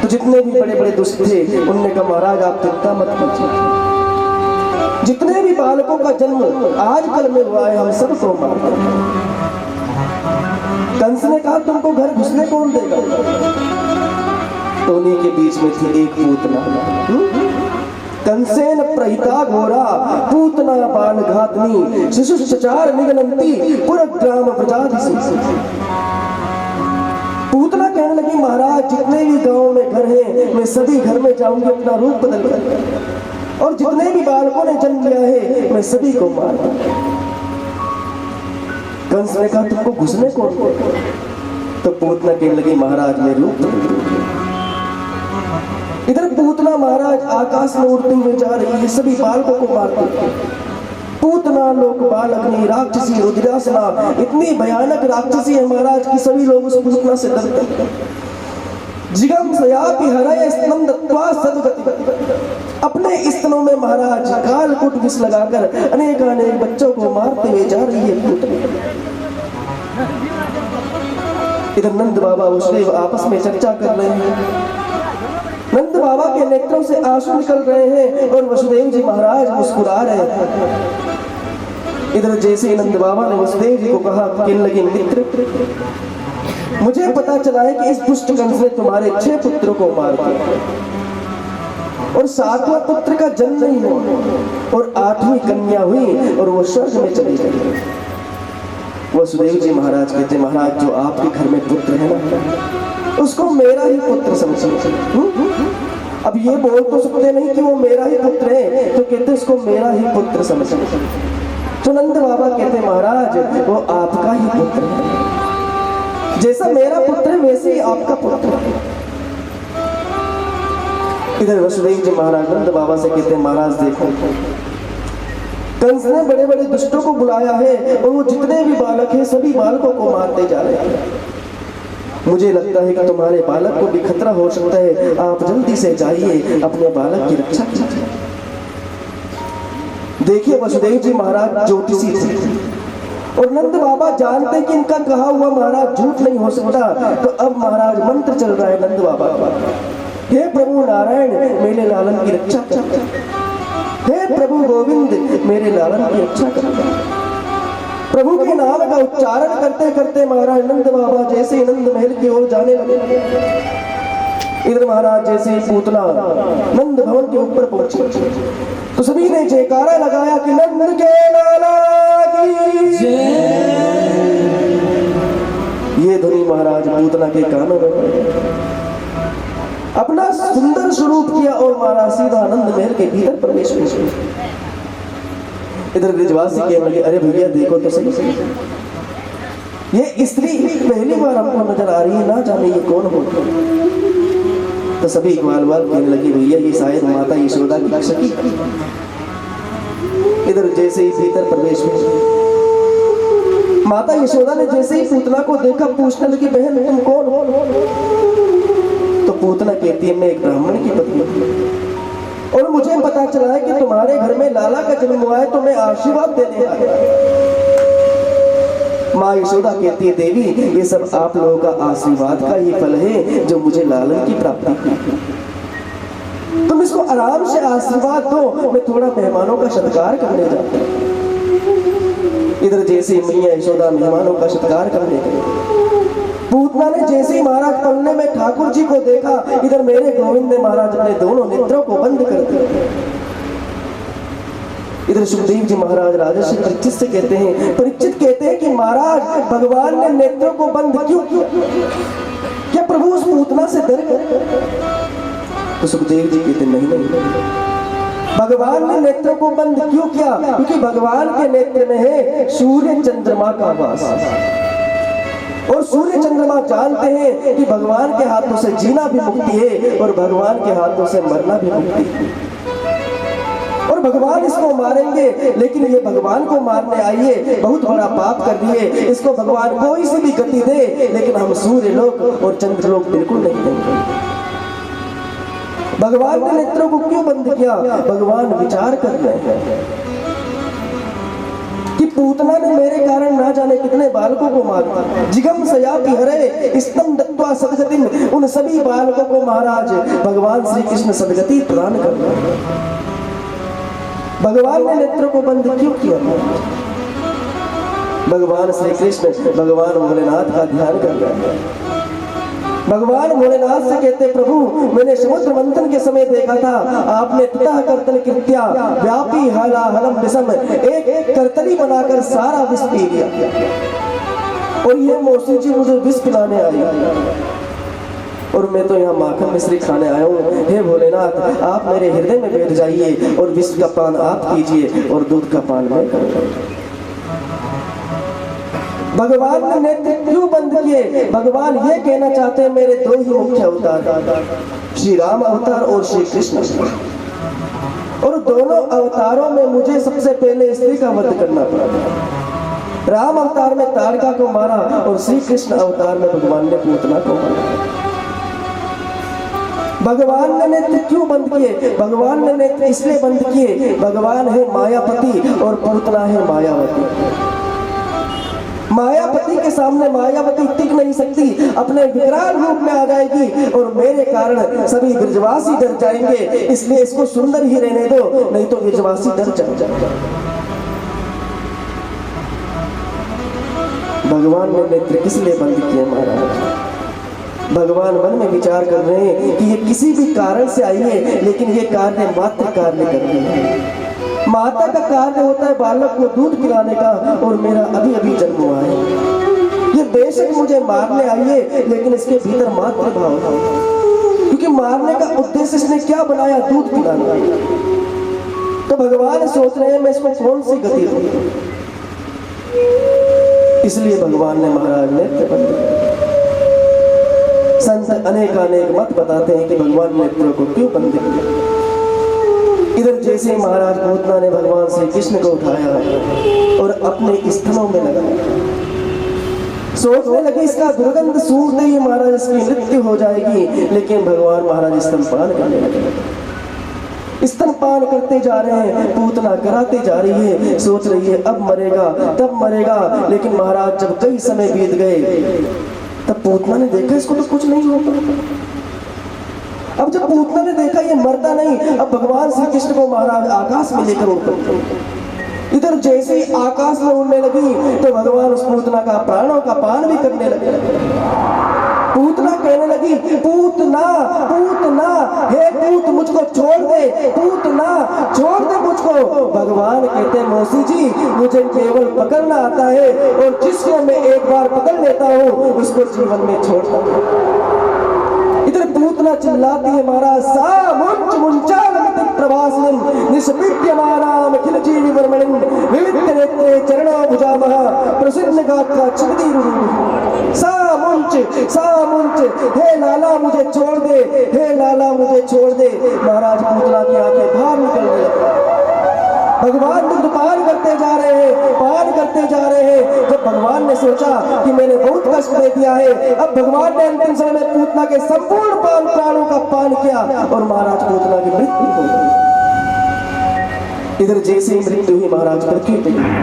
तो जितने भी बड़े बड़े दुष्ट थे उनने कहा महाराज आप चिंता मत कीजिए, जितने भी बालकों का जन्म आजकल में हुआ है हम सबको मार देंगे। कंस ने कहा तुमको घर घुसने कौन देगा? तो उन्हीं के बीच में थी एक पूतना। कंसेन प्रहिता घोरा पूतना बाल घातनी शिशुश्चार निगनंती पुरग्राम प्रजाधिसी। पूतना कहने लगी महाराज जितने भी गांव में घर हैं मैं सभी घर में जाऊंगी अपना रूप बदल कर, और जितने भी बालकों ने जन्म लिया है मैं सभी को मार दूंगा। कंस ने कहा तुमको घुसने कौन देगा? तो पूतना कहने लगी महाराज मैं रूप बदल दूंगी। इधर पूतना महाराज आकाश में उड़ते हुए जा रही है, सभी बालकों को मारती है। पूतना लोक बालकनी राक्षसी रुद्रासना इतनी भयानक राक्षसी है महाराज की सभी लोग उस पूतना से डरते हैं। जिगम सयापि हरय स्तन दत्वा सद्गति, अपने स्तनों में महाराज कालकूट विष लगाकर अनेक अनेक बच्चों को मारते हुए जा रही है पूतना। इधर नंद बाबा वसुदेव आपस में चर्चा कर रहे हैं। नंद बाबा के नेत्रों से आंसू निकल रहे हैं और वसुदेव जी महाराज मुस्कुरा रहे हैं। इधर जैसे ही नंद बाबा ने वसुदेव जी को कहा, कहने लगे मित्र मुझे पता चला है कि इस दुष्ट कंस ने तुम्हारे 6 पुत्रों को मार दिया और 7वां पुत्र का जन्म नहीं हुआ और 8वीं कन्या हुई और वो स्वर्ग में चली गई। वसुदेव जी महाराज कहते महाराज जो आपके घर में पुत्र है ना उसको मेरा ही पुत्र समझिए। अब ये बोल तो सकते नहीं कि वो मेरा ही पुत्र है, तो कहते उसको मेरा ही पुत्र समझिए। तो नंद बाबा कहते महाराज वो आपका ही पुत्र है, जैसा मेरा पुत्र है वैसे ही आपका पुत्र है। इधर वसुदेव जी महाराज नंद बाबा से कहते महाराज देखो कंस ने बड़े बड़े दुष्टों को बुलाया है और वो जितने भी बालक हैं सभी बालकों को मारते जा रहे हैं। मुझे लगता है कि तुम्हारे बालक को भी खतरा हो सकता है, आप जल्दी से जाइए अपने बालक की रक्षा कीजिए। देखिए वसुदेव जी महाराज ज्योतिषी थे और नंद बाबा जानते कि इनका कहा हुआ महाराज झूठ नहीं हो सकता। तो अब महाराज मंत्र चल रहा है नंद बाबा का, हे प्रभु नारायण मेरे लालन की रक्षा कर, हे प्रभु गोविंद मेरे लालन की रक्षा कर। प्रभु के नाम का उच्चारण करते करते महाराज नंद बाबा जैसे ही नंद महल की ओर जाने लगे, इधर महाराज जैसे ही पूतना नंद भवन के ऊपर पहुंचे तो सभी ने जयकारा लगाया कि नंद के लाला की जय। ये ध्वनि महाराज पूतना के कानों में पड़ी, अपना सुंदर स्वरूप किया और महाराज सीधा आनंद महल के भीतर प्रवेश किया। इधर ब्रजवासी कहने लगे अरे भैया देखो तो सही, ये स्त्री पहली बार हमको नजर आ रही है, ना जाने ये कौन हो। तो सभी ग्वाल वाल कहने लगे भैया ये शायद माता यशोदा की सखी। इधर जैसे ही भीतर प्रवेश हुआ माता यशोदा ने जैसे ही पूतना को देखा पूछने लगी बहन तुम कौन हो। तो पूतना कहती है मैं एक ब्राह्मण की पत्नी और मुझे पता चला है कि तुम्हारे घर में लाला का जन्म हुआ है तो मैं आशीर्वाद देने आया। माँ यशोदा कहती है देवी ये सब आप लोगों का आशीर्वाद का ही फल है जो मुझे लालन की प्राप्ति हुई। तुम इसको आराम से आशीर्वाद दो, मैं थोड़ा मेहमानों का सत्कार करने जाता हूँ। इधर जैसे मैया यशोदा मेहमानों का सत्कार करने गई, पूतना ने जैसे ही महाराज पलने में ठाकुर जी को देखा, इधर मेरे गोविंद ने महाराज अपने दोनों नेत्रों को बंद कर दिया। इधर सुखदेव जी महाराज राजर्षि परीक्षित से कहते हैं, परीक्षित कहते हैं कि महाराज भगवान ने नेत्रों को बंद क्यों किया? क्या प्रभु उस पूतना से डर गए? तो सुखदेव जी कहते नहीं नहीं, भगवान ने नेत्रों को बंद क्यों किया? क्योंकि भगवान के नेत्र में है सूर्य चंद्रमा का वास और सूर्य चंद्रमा जानते हैं कि भगवान के हाथों से जीना भी मुक्ति है और भगवान के हाथों से मरना भी मुक्ति है। और भगवान इसको मारेंगे, लेकिन ये भगवान को मारने आई है, बहुत बड़ा पाप कर दिए, इसको भगवान कोई सी भी गति दे, लेकिन हम सूर्य लोक और चंद्र लोक बिल्कुल नहीं देंगे। भगवान ने नेत्रों को क्यों बंद किया? भगवान विचार कर रहे हैं कि पूतना ने मेरे कारण ना जाने कितने बालकों को मारा। जिगम सयापि हरे स्तम दत्वा सदगतिम, उन सभी बालकों को महाराज भगवान श्री कृष्ण सदगति प्रदान कर रहे हैं। भगवान ने नेत्रों को बंद क्यों किया? भगवान श्री कृष्ण भगवान भोलेनाथ का ध्यान कर रहे हैं। भगवान भोलेनाथ से कहते, प्रभु मैंने समुद्र मंथन के समय देखा था, आपने ततः कर्तन कृत्या व्यापी हलाहलम विषम, एक एक करतली बनाकर सारा विष पी लिया, और ये मौसी जी मुझे विष पिलाने आई, और मैं तो यहाँ माखन मिश्री खाने आया हूँ। हे भोलेनाथ, आप मेरे हृदय में बैठ जाइए और विष का पान आप कीजिए और दूध का पान मैं करूँगा। भगवान ने नेत्र क्यों बंद किए? भगवान ये कहना चाहते हैं, मेरे दो ही मुख्य अवतार, श्री राम अवतार और श्री कृष्ण, और दोनों अवतारों में मुझे सबसे पहले स्त्री का वध करना पड़ा। राम अवतार में ताड़का को मारा और श्री कृष्ण अवतार में भगवान ने पूतना को मारा। भगवान ने नेत्र क्यों बंद किए? भगवान ने नेत्र इसलिए बंद किए, भगवान है मायापति और पूतना है मायावती। मायापति के सामने मायावती टिक नहीं सकती, अपने विकराल रूप में आ जाएगी, और मेरे कारण सभी ब्रजवासी डर जाएंगे, इसलिए इसको सुंदर ही रहने दो, नहीं तो ब्रजवासी डर जाएंगे। भगवान ने नेत्र किस लिए बंद किए महाराज? भगवान मन में विचार कर रहे हैं कि ये किसी भी कारण से आई है, लेकिन ये कार्य मात्र कार्य कर रही है। माता का कार्य होता है बालक को दूध पिलाने का, और मेरा अभी अभी जन्म हुआ है। ये बेशक मुझे मारने आई है, लेकिन इसके भीतर मातृ भाव है, क्योंकि मारने का उद्देश्य इसने क्या बनाया? दूध पिलाना। तो भगवान सोच रहे हैं मैं इसको कौन सी गति दूं, इसलिए भगवान ने महाराज नेत्र बंद किया। संत अनेक मत बताते हैं कि भगवान ने नेत्रों को क्यों बंद किया। इधर जैसे महाराज पूतना ने भगवान श्री कृष्ण को उठाया और अपने स्तनों में लगाया, सोचने लगे इसका दुर्गंध सूंघते ही महाराज इसकी मृत्यु हो जाएगी, लेकिन भगवान महाराज स्तनपान करने लगे। स्तनपान करते जा रहे हैं, पूतना कराते जा रही है, सोच रही है अब मरेगा तब मरेगा, लेकिन महाराज जब कई समय बीत गए तब पूतना ने देखा इसको तो कुछ नहीं होता। अब जब पूतना ने देखा ये मरता नहीं, अब भगवान श्री कृष्ण को महाराज आकाश में लेकर उड़ते। इधर जैसे ही आकाश में उड़ने लगी तो भगवान उस पूतना का प्राणों का पान भी करने लगे। पूतना कहने लगी, पूतना पूतना, हे पूत मुझको छोड़ दे, पूतना छोड़ दे मुझको। भगवान कहते मौसी जी मुझे केवल पकड़ना आता है, और जिसको मैं एक बार पकड़ लेता हूँ उसको जीवन में छोड़ता हूँ। इधर पूतना चिल्लाती है महाराज, सा मुंच मुंचालमित प्रभासनिम निष्पीड्यमानाम अखिल जीवी वर्मणिम विविध नेत्रे चरणो भुजामः प्रसिद्ध गाथा चिपदी सा मुंच, हे लाला मुझे छोड़ दे, हे लाला मुझे छोड़ दे। महाराज पूतना की आंखें बाहर निकल गई। भगवान दूध पान करते जा रहे हैं, पान करते जा रहे हैं। जब भगवान ने सोचा कि मैंने बहुत कष्ट दे दिया है, अब भगवान ने अंतिम समय में पूतना के संपूर्ण प्राणों का पान किया और महाराज पूतना की मृत्यु हो गई। इधर जैसे ही मृत्यु हुई महाराज पृथ्वी पे गिरी।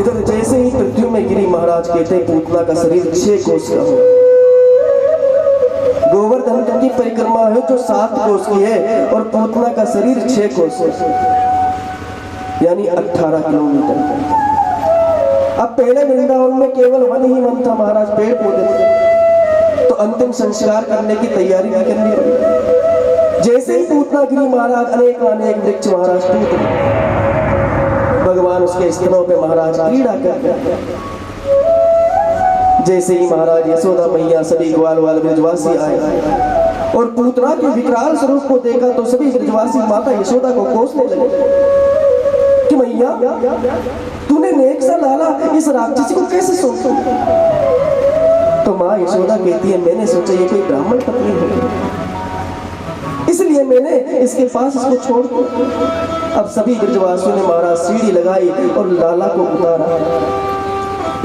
इधर जैसे ही पृथ्वी में गिरी महाराज कहते पूतना का शरीर 6 कोस का हो। गोवर्धन की परिक्रमा है जो 7 कोस की है, और पूतना का शरीर 6 कोस है, यानी 18 किलोमीटर। अब पहले वृंदावन में केवल वन ही वन था महाराज, पेड़ पौधे थे, तो अंतिम संस्कार करने की तैयारी भी करनी पड़ी। जैसे ही पूतना गिरी महाराज अनेक वृक्ष महाराज टूट गए। भगवान उसके स्तनों पे महाराज क्रीड़ा कर। जैसे ही महाराज यशोदा मैया सभी ग्वाल वाल ब्रजवासी आए और पूतना के विकराल स्वरूप को देखा तो सभी ब्रजवासी माता यशोदा को कोसने लगे कि मैया तूने नेक सा लाला इस राक्षसी को कैसे सोचा? तो माँ यशोदा कहती है मैंने सोचा ये कोई ब्राह्मण पत्नी है, इसलिए मैंने इसके पास इसको छोड़ दिया। अब सभी ब्रजवासियों ने महाराज सीढ़ी लगाई और लाला को उतारा।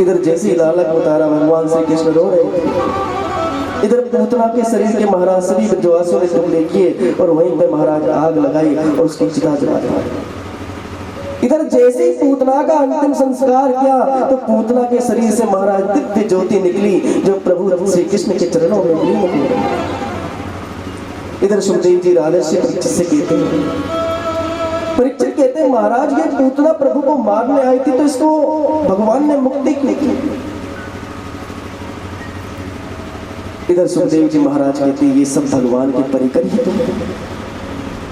इधर जैसे ही लाला को उतारा भगवान श्री कृष्ण रो रहे थे। इधर पूतना के शरीर के महाराज सभी ब्रजवासियों ने टुकड़े किए और वहीं पे महाराज आग लगाई और उसकी चिता जला दी। इधर जैसे ही पूतना का अंतिम संस्कार किया तो पूतना के शरीर से महाराज दिव्य ज्योति निकली जो प्रभु श्री कृष्ण के चरणों में लीन हो गई। इधर सुखदेव जी राजर्षि परीक्षित से कहते हैं, परीक्षित कहते हैं महाराज ये पूतना प्रभु को मारने आई थी तो इसको भगवान ने मुक्ति क्यों की? इधर सुखदेव जी महाराज कहते हैं ये सब भगवान के परिकर ही तो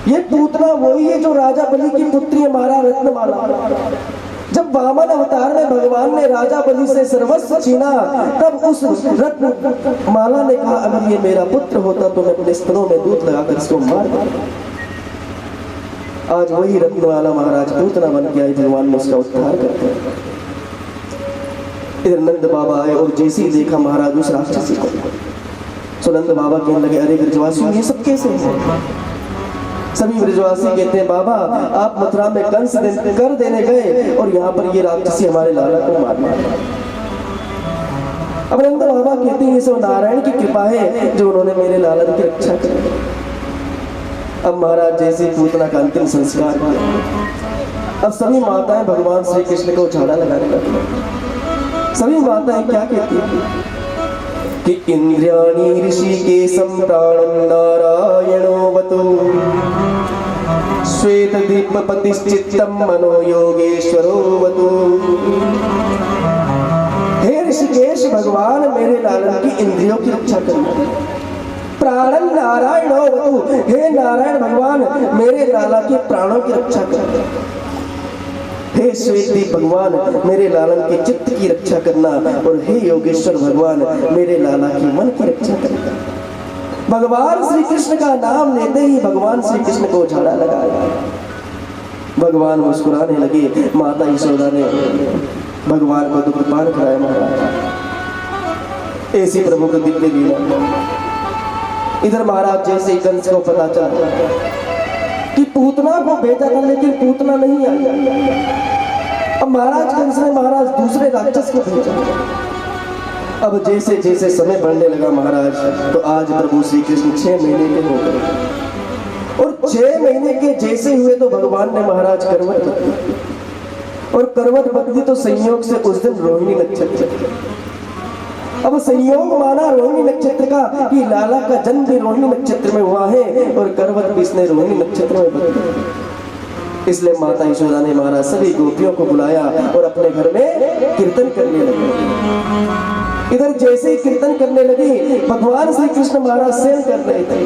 ये पूतना वही है जो राजा बलि की पुत्री है महाराज रत्नमाला। जब वामन अवतार में भगवान ने राजा बलि से सर्वस्व छीना तब उस रत्नमाला ने कहा अगर ये मेरा पुत्र होता तो मैं अपने स्तनों में दूध लगाकर इसको मार देता। आज वही रत्नमाला महाराज पूतना बन के आई, भगवान ने उसका उद्धार कर दिया। इधर नंद बाबा आए और जैसे ही देखा महाराज उस राक्षसी को तो नंद बाबा कहने लगे अरे ब्रजवासियों ये सब कैसे है? सभी ब्रजवासी कहते हैं बाबा आप मथुरा में कंस कर देने गए और यहाँ पर ये राक्षसी हमारे लाला को मारना। अब नंद बाबा कहते हैं ये सब नारायण की कृपा है जो उन्होंने मेरे लाला की रक्षा की। अब महाराज जैसे पूतना का अंतिम संस्कार किया अब सभी माताएं भगवान श्री कृष्ण को झाड़ा लगाने लगी। सभी माताएं क्या कहती हैं कि इंद्रियाणि ऋषिकेशं प्राणं नारायणो वतु श्वेत दीपपतिश्चित्तं मनो योगेश्वरो वतु। हे ऋषिकेश भगवान मेरे लालन की इंद्रियों की रक्षा करना। प्राणं नारायणो वतु हे नारायण भगवान मेरे लाला के प्राणों की रक्षा करना। हे श्वेत भगवान मेरे लालन के चित्त की रक्षा करना और हे योगेश्वर भगवान मेरे लाला की मन की रक्षा करना। भगवान श्री कृष्ण का नाम लेते ही भगवान श्री कृष्ण को झाड़ा लगाया। भगवान मुस्कुराने लगे। माता यशोदा ने भगवान को दुग्धपान कराया। महाराज ऐसी प्रभु को दिव्य लीला। इधर महाराज जैसे ही कंस को पता चला कि पूतना को भेजा था लेकिन पूतना नहीं आई। अब महाराज कंस ने महाराज दूसरे राक्षस को भेजा। अब जैसे जैसे समय बढ़ने लगा महाराज तो आज प्रभु श्री कृष्ण 6 महीने के हो गए और 6 महीने के जैसे हुए तो भगवान ने महाराज करवट बदली और करवट बदली तो संयोग से उस दिन रोहिणी नक्षत्र। अब संयोग माना रोहिणी नक्षत्र का कि लाला का जन्म भी रोहिणी नक्षत्र में हुआ है और करवट भी इसने रोहिणी नक्षत्र में बदली। इसलिए माता यशोदा ने महाराज सभी गोपियों को बुलाया और अपने घर में कीर्तन करने लगे। इधर जैसे ही कीर्तन करने लगी भगवान श्री कृष्ण महाराज शयन कर रहे थे।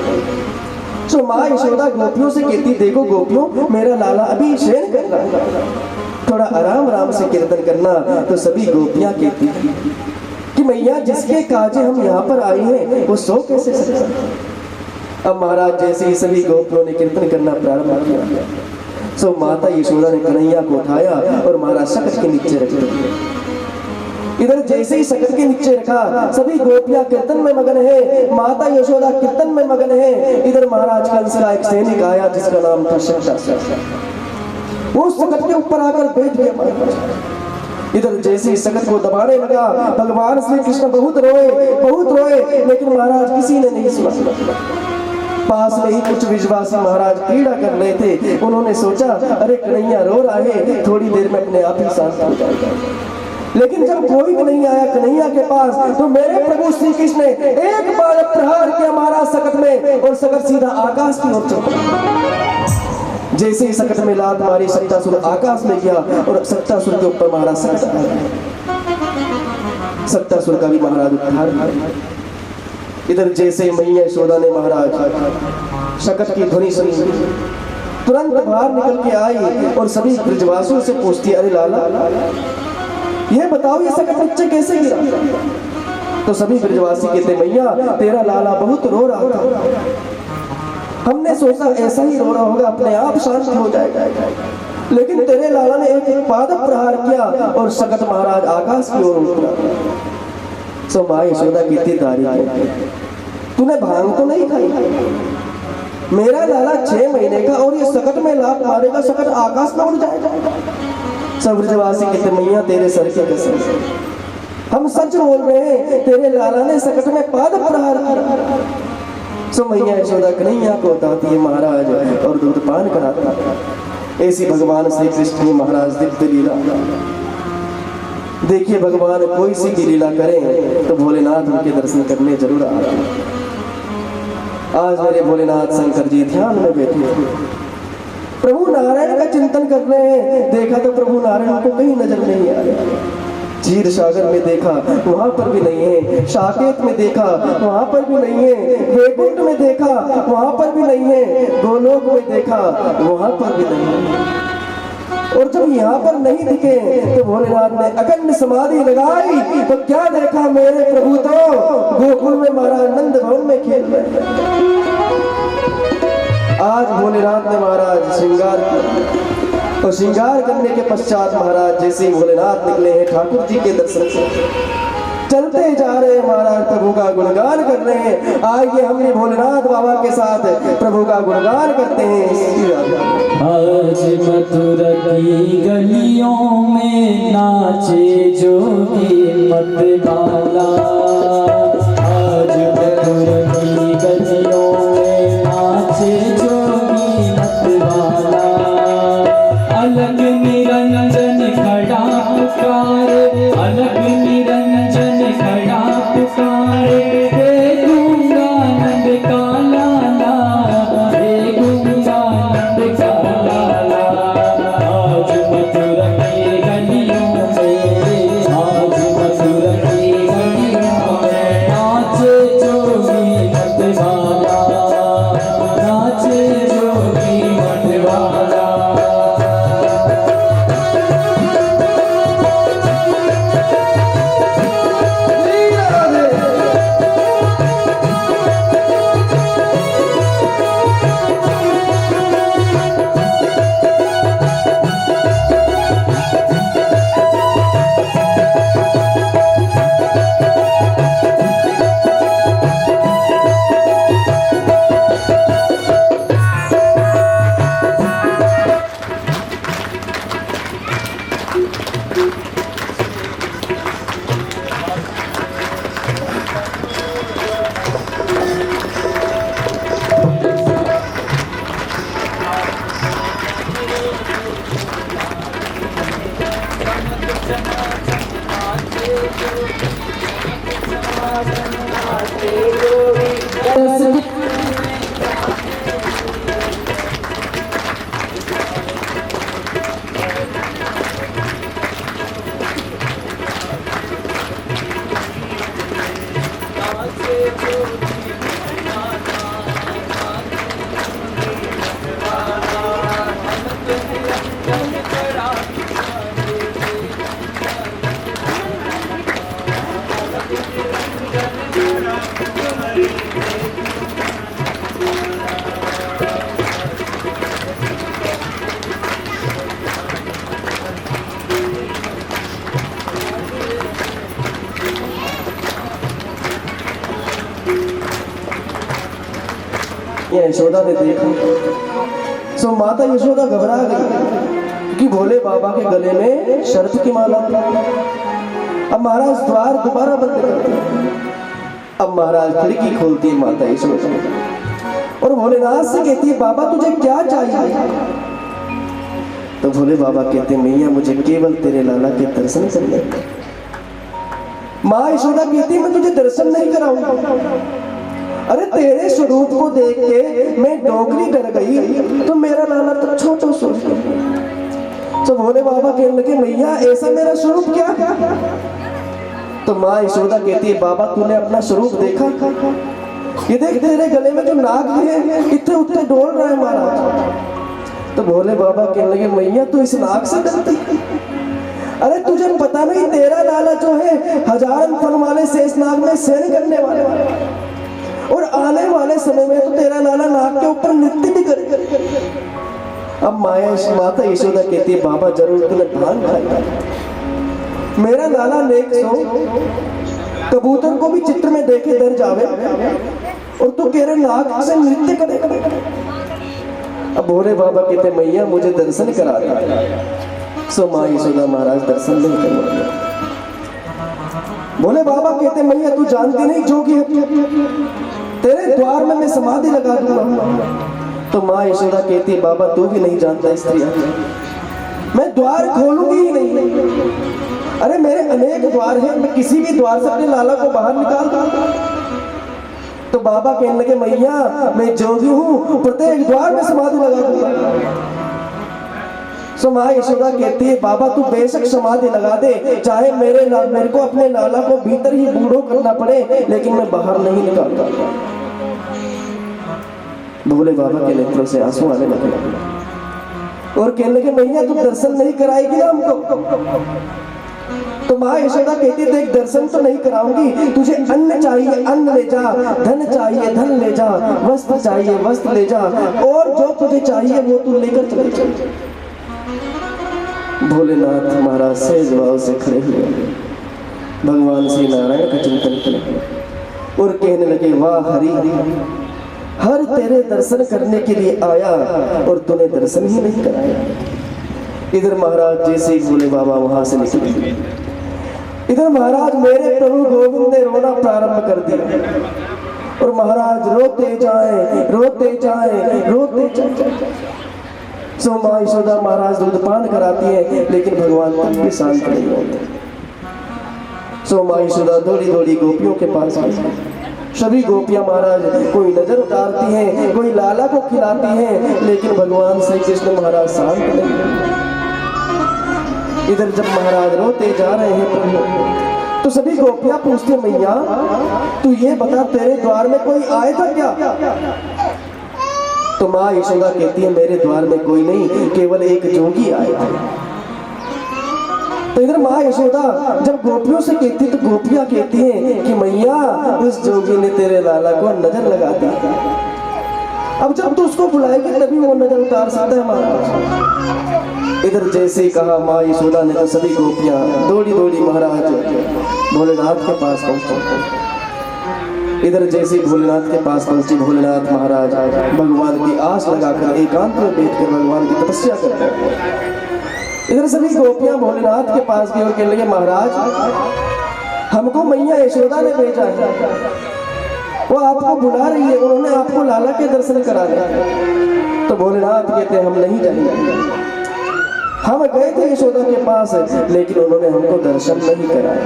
तो माँ यशोदा गोपियों से कहती देखो गोपियों मेरा लाला अभी शयन कर रहा है, थोड़ा आराम आराम से कीर्तन करना। तो सभी गोपियां कहती कि मैया जिसके काजे हम यहाँ पर आए हैं वो सो कैसे सकता। अब महाराज जैसे ही सभी गोपियों ने कीर्तन करना प्रारंभ किया सो माता यशोदा ने कन्हैया को उठाया और महाराज शकट के नीचे रख दिया। इधर जैसे ही शकट के नीचे रखा सभी गोपियां कीर्तन में मगन है। माता यशोदा कीर्तन में मगन है। इधर महाराज कंस का एक सैनिक आया जिसका नाम था शक्तासुर। वो शकट के ऊपर आकर बैठ गया। इधर जैसे ही शकट को दबाने लगा भगवान श्री कृष्ण बहुत रोए लेकिन महाराज किसी ने नहीं सुना। पास में ही कुछ विश्वासी महाराज क्रीड़ा कर रहे थे। उन्होंने सोचा अरे कन्हैया रो रहा है थोड़ी देर में अपने आप ही शांत हो जाएगा। लेकिन जब कोई भी नहीं आया कन्हैया के पास तो मेरे प्रभु श्री कृष्ण ने एक बार प्रहार किया महाराज सकट में और सकट सीधा आकाश की ओर चला। जैसे ही सकट में लात मारी शक्तासुर आकाश में गया और शक्तासुर के ऊपर महाराज सकट आया। शक्तासुर का भी महाराज उद्धार किया। इधर जैसे मैया यशोदा ने महाराज शकट की ध्वनि सुनी तुरंत बाहर निकल के आई और सभी ब्रजवासियों से पूछती अरे लाला ये बताओ ये शकट नीचे कैसे गिरा। तो सभी ब्रजवासी कहते मैया तेरा लाला बहुत रो रहा था। हमने सोचा ऐसा ही रो रहा होगा अपने आप शांत हो जाएगा लेकिन तेरे लाला ने एक पादप प्रहार किया और शकट महाराज आकाश की ओर उठा। सो माँ यशोदा कहती दारी तूने भांग तो नहीं खाई। मेरा लाला 6 महीने का और ये सकट में लात मारेगा, सकट आकाश में उड़ जाएगा। सब ब्रजवासी कहते मैया तेरे सर की कसम, हम सच बोल रहे हैं, तेरे लाला ने सकट में पाद प्रहार किया। सो मैया यशोदा कन्हैया को बताती है महाराज और दूध पान कराती है। ऐसी भगवान श्री कृष्ण की महाराज दिव्य लीला। देखिए भगवान कोई सी भी लीला करें तो भोलेनाथ उनके दर्शन करने जरूर आ रहे हैं। आज मेरे भोलेनाथ शंकर जी ध्यान में बैठे हैं, प्रभु नारायण का चिंतन कर रहे हैं। देखा तो प्रभु नारायण को कहीं नजर नहीं आ रहे। क्षीर सागर में देखा वहां पर भी नहीं है, साकेत में देखा वहां पर भी नहीं है, वैकुंठ में देखा वहां पर भी नहीं है, गोलोक में देखा वहां पर भी नहीं है। और जब यहाँ पर नहीं दिखे तो भोलेनाथ ने अखंड समाधि लगाई तो क्या देखा मेरे प्रभु तो गोकुल में महाराज नंद भवन में खेल रहे। आज भोलेनाथ ने महाराज श्रृंगार किया और श्रृंगार करने के पश्चात महाराज जैसे ही भोलेनाथ निकले हैं ठाकुर जी के दर्शन से चलते जा रहे हैं, महाराज प्रभु का गुणगान कर रहे हैं। आइए हम भी भोलेनाथ बाबा के साथ प्रभु का गुणगान करते हैं। आज मथुरा की गलियों में नाचे जोगी मतवाला, आज मथुरा की गलियों में नाचे जोगी मतवाला। अलग निरंजन खड़ा पुकारे, अलग निरंजन खड़ा पुकारे, हे गूंगा नंद का लाला, हे गूंगा नंद का लाला। आज मथुरा की गलियों में, आज मथुरा की गलियों में नाचे जोगी मतवाला, नाचे जोगी मतवाला। ये यशोदा ने देखा सो माता यशोदा घबरा गई कि भोले बाबा के गले में शर्त की माला थी। अब महाराज द्वार दोबारा बंद करते हैं। अब महाराज खिड़की खोलती है माता यशोदा और भोलेनाथ से कहती है बाबा तुझे क्या चाहिए? तो भोले बाबा कहते मैया मुझे केवल तेरे लाला के दर्शन करने। माँ यशोदा कहती मैं तुझे दर्शन नहीं कराऊंगा। अरे तेरे स्वरूप को देख के मैं डोगरी डर गई तो मेरा लाला तो छोटा स्वरूप। तो भोले बाबा कहने लगे मैया ऐसा मेरा स्वरूप क्या? तो माँ यशोदा कहती है बाबा तूने अपना स्वरूप देखा? ये देख तेरे गले में जो नाग है इतने उतने डोल रहा है महाराज। तो भोले बाबा कहने लगे मैया तू इस नाग से डरती? अरे तुझे पता नहीं तेरा लाला जो है 1000 फन वाले शेषनाग में शयन करने वाले और आने वाले समय में तो तेरा लाला नाग के ऊपर नृत्य भी करेगा। अब माता यशोदा कहती है बाबा जरूर तूने भान खाया। मेरा लाला नेक सो कबूतर को भी चित्र में देखे डर जावे और तू कह रहे नाग से नृत्य करेगा। अब भोले बाबा कहते मैया मुझे दर्शन करा दे। सो माँ यशोदा महाराज दर्शन नहीं करवाए। भोले बाबा कहते मैया तू जानती नहीं जोगी है, तेरे द्वार में मैं समाधि लगा दूंगा। तो माँ यशोदा कहती बाबा तू भी नहीं जानता स्त्री, मैं द्वार खोलूंगी ही नहीं। अरे मेरे अनेक द्वार हैं, मैं किसी भी द्वार से अपने लाला को बाहर निकाल दूंगा। तो बाबा कहने लगे मैया मैं जोगी हूँ, प्रत्येक द्वार में समाधि लगा दूंगा। सो माँ यशोदा कहती है बाबा तू बेशक समाधि लगा दे, चाहे मेरे को अपने लाला को भीतर ही बूढ़ो करना पड़े, लेकिन मैं बाहर नहीं निकालता। भोले बाबा के नेत्रों से आंसू आने लगे और कहने लगे मैया तू दर्शन नहीं कराएगी ना हमको। तो माँ यशोदा कहती है देख दर्शन तो नहीं कराऊंगी, तुझे अन्न चाहिए अन्न ले जा, धन चाहिए धन ले जा, वस्त्र चाहिए वस्त्र ले जा, और जो तुझे चाहिए वो तू लेकर चले जा। भोलेनाथ महाराज सहज भाव से खड़े हुए, भगवान श्री नारायण का चिंतन किया और कहने लगे वाह हरि हर तेरे दर्शन करने के लिए आया और तूने दर्शन ही नहीं कराया। इधर महाराज जैसे ही भोले बाबा वहां से निकले, इधर महाराज मेरे प्रभु गोविंद ने रोना प्रारंभ कर दिया और महाराज रोते जाए रोते जाए रोते जाए। सो माँ यशोदा महाराज दूध पान कराती है, लेकिन भगवान तब भी शांत नहीं होते। सो माँ यशोदा दौड़ी दौड़ी गोपियों के पास गई। सभी गोपियां महाराज कोई नजर उतारती हैं, कोई लाला को खिलाती हैं, लेकिन भगवान श्री कृष्ण महाराज शांत नहीं। इधर जब महाराज रोते जा रहे हैं प्रभु, तो सभी गोपियां पूछते मैया तू ये बता तेरे द्वार में कोई आए था क्या? तो माँ यशोदा कहती है मेरे द्वार में कोई नहीं, केवल एक जोगी आया। तो इधर माँ यशोदा जब गोपियों से कहती तो गोपियां कहती हैं कि मैया उस जोगी ने तेरे लाला को नजर लगा दी, अब जब तू उसको बुलाएगी तभी वो नजर उतार सकता है महाराज। इधर जैसे ही कहा माँ यशोदा ने तो सभी गोपियां दौड़ी दौड़ी महाराज भोलेनाथ के पास पहुंची। इधर जैसे ही भोलेनाथ के पास पहुंची, भोलेनाथ महाराज भगवान की आस लगाकर एकांत में बैठकर भगवान की तपस्या करते हैं। इधर सभी गोपियां भोलेनाथ के पास गई और कहने लगे महाराज हमको मैया यशोदा ने भेजा है, वो आपको बुला रही है, उन्होंने आपको लाला के दर्शन कराने। तो भोलेनाथ कहते हम नहीं जाएंगे, हम गए थे यशोदा के पास लेकिन उन्होंने हमको दर्शन नहीं कराया।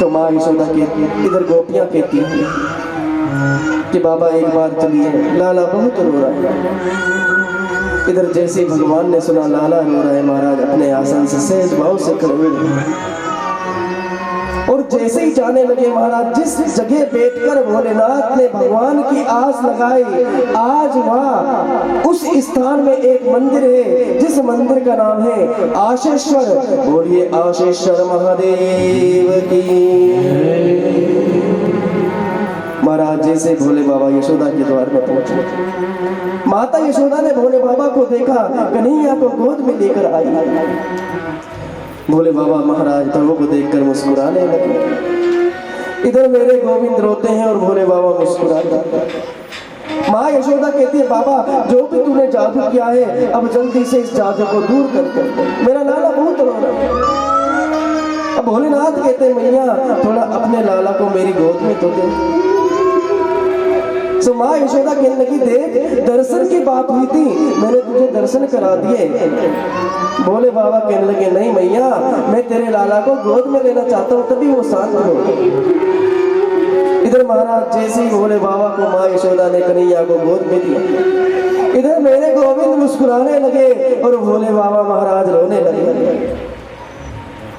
तो माँ यशोदा कहती, इधर गोपियां कहती हैं कि बाबा एक बार चलिए, लाला बहुत रो रहा है। इधर जैसे भगवान ने सुना लाला रो रहा है, महाराज अपने आसन से सहज भाव से खड़े हुए और जैसे ही जाने लगे महाराज जिस जगह बैठकर भोलेनाथ ने भगवान की आस लगाई, आज वहाँ उस स्थान में एक मंदिर है जिस मंदिर का नाम है आशेश्वर। बोलिए आशेश्वर महादेव की। महाराज जैसे भोले बाबा यशोदा के द्वार में पहुंचे, माता यशोदा ने भोले बाबा को देखा, कन्हैया को गोद में लेकर आई। भोले बाबा महाराज प्रभु को देखकर मुस्कुराने लगे। इधर मेरे गोविंद रोते हैं और भोले बाबा मुस्कुराते हैं। माँ यशोदा कहती है बाबा जो भी तूने जादू किया है अब जल्दी से इस जादू को दूर कर, मेरा लाला बहुत रो रहा है। अब भोलेनाथ कहते हैं मैया थोड़ा अपने लाला को मेरी गोद में तो दे। सो माँ यशोदा कहने लगी देख दर्शन की बात हुई थी, मैंने तुझे दर्शन करा दिए। भोले बाबा कहने लगे नहीं मैया मैं तेरे लाला को गोद में लेना चाहता हूँ, तभी वो शांत हो। इधर महाराज जैसे ही भोले बाबा को माँ यशोदा ने कन्हैया को गोद में दिया, इधर मेरे गोविंद मुस्कुराने लगे और भोले बाबा महाराज रोने लगे।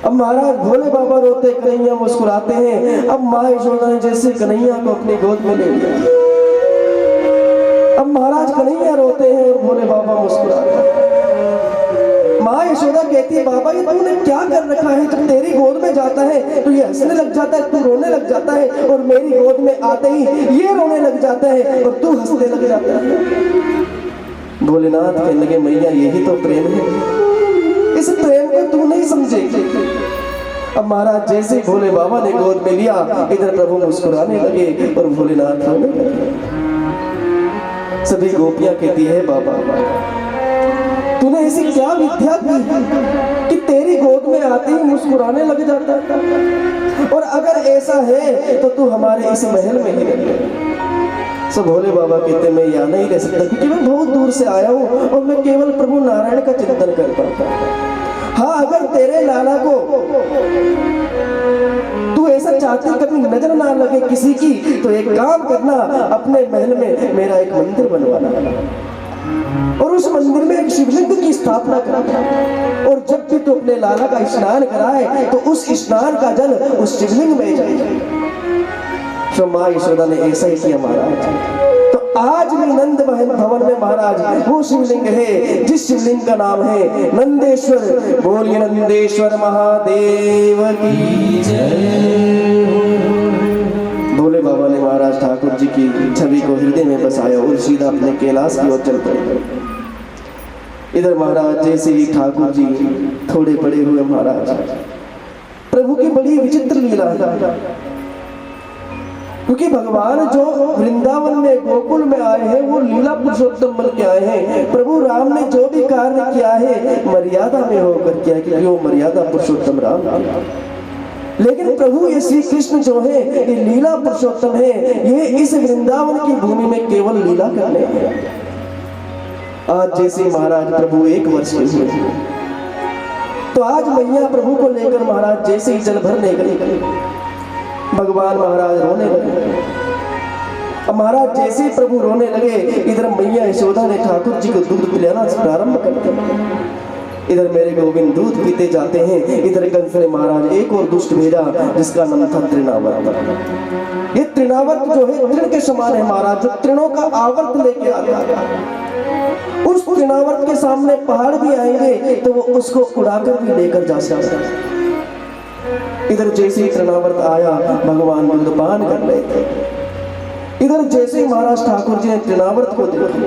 अब महाराज भोले बाबा रोते कन्हैया मुस्कुराते हैं। अब माँ यशोदा ने जैसे कन्हैया को अपनी गोद में ले लिया। अब महाराज कन्हैया रोते हैं और भोले बाबा मुस्कुराते हैं। माँ यशोदा कहती है बाबा ये तूने क्या कर रखा है, जब तेरी गोद में जाता है तो ये हंसने लग जाता है, तू रोने लग जाता है, और मेरी गोद में आते ही ये रोने लग जाता है और तू हंसने लग जाता है। भोलेनाथ कहने लगे मैया यही तो प्रेम है, इस प्रेम को तू नहीं समझेगी। अब महाराज जैसे ही भोले बाबा ने गोद में लिया, इधर प्रभु मुस्कुराने लगे और भोलेनाथ रोने लगे। सभी गोपियां कहती है बाबा तूने ऐसी क्या विद्या की कि तेरी गोद में आते ही मुस्कुराने लग जाता है, और अगर ऐसा है तो तू हमारे इस महल में ही रह। सब भोले बाबा कहते मैं यहाँ नहीं रह सकता क्योंकि मैं बहुत दूर से आया हूँ और मैं केवल प्रभु नारायण का चिंतन कर पाता हूँ। हाँ अगर तेरे लाला को तू ऐसा चाहती कभी नजर ना लगे किसी की तो एक काम करना, अपने महल में मेरा एक मंदिर बनवाना और उस मंदिर में एक शिवलिंग की स्थापना करना, और जब भी तू अपने लाला का स्नान कराए तो उस स्नान का जल उस शिवलिंग में जाए। तो माँ यशोदा ने ऐसा ही किया महाराज। तो आज भी नंद भवन में महाराज वो शिवलिंग है जिस शिवलिंग का नाम है नंदेश्वर। बोलिए नंदेश्वर महादेव की जय। भोले बाबा ने महाराज ठाकुर जी की छवि को हृदय में बसाया और सीधा अपने कैलाश की ओर चल पड़े। इधर महाराज जैसे ही ठाकुर जी थोड़े बड़े हुए महाराज, प्रभु की बड़ी विचित्र लीला है, क्योंकि भगवान जो वृंदावन में गोकुल में आए हैं वो लीला पुरुषोत्तम बन के आए हैं। प्रभु राम ने जो भी कार्य किया है मर्यादा में होकर किया, क्योंकि वो मर्यादा पुरुषोत्तम राम। लेकिन प्रभु ये श्री कृष्ण जो है ये लीला पुरुषोत्तम है, ये इस वृंदावन की भूमि में केवल लीला करने हैं। आज जैसे महाराज प्रभु 1 वर्ष के हुए तो आज मैया प्रभु को लेकर महाराज जैसे ही जल भरने गई, भगवान महाराज रोने लगे। अब महाराज जैसे ही प्रभु रोने लगे, इधर मैया यशोदा ने ठाकुर जी को दूध पिलाना प्रारंभ कर दिया। इधर मेरे गोविंद दूध पीते जाते हैं, इधर कंस ने महाराज एक और दुष्ट भेजा जिसका नाम था तृणावर्त। ये तृणावर्त जो है तृण के समान है महाराज, जो तृणों का आवर्त लेके आता है। उस तृणावर्त के सामने पहाड़ भी आएंगे तो वो उसको उड़ाकर भी लेकर जा सकता है। इधर जैसे ही तृणावर्त आया भगवान दूधपान कर रहे थे। इधर जैसे ही महाराज ठाकुर जी ने तृणावर्त को देखा,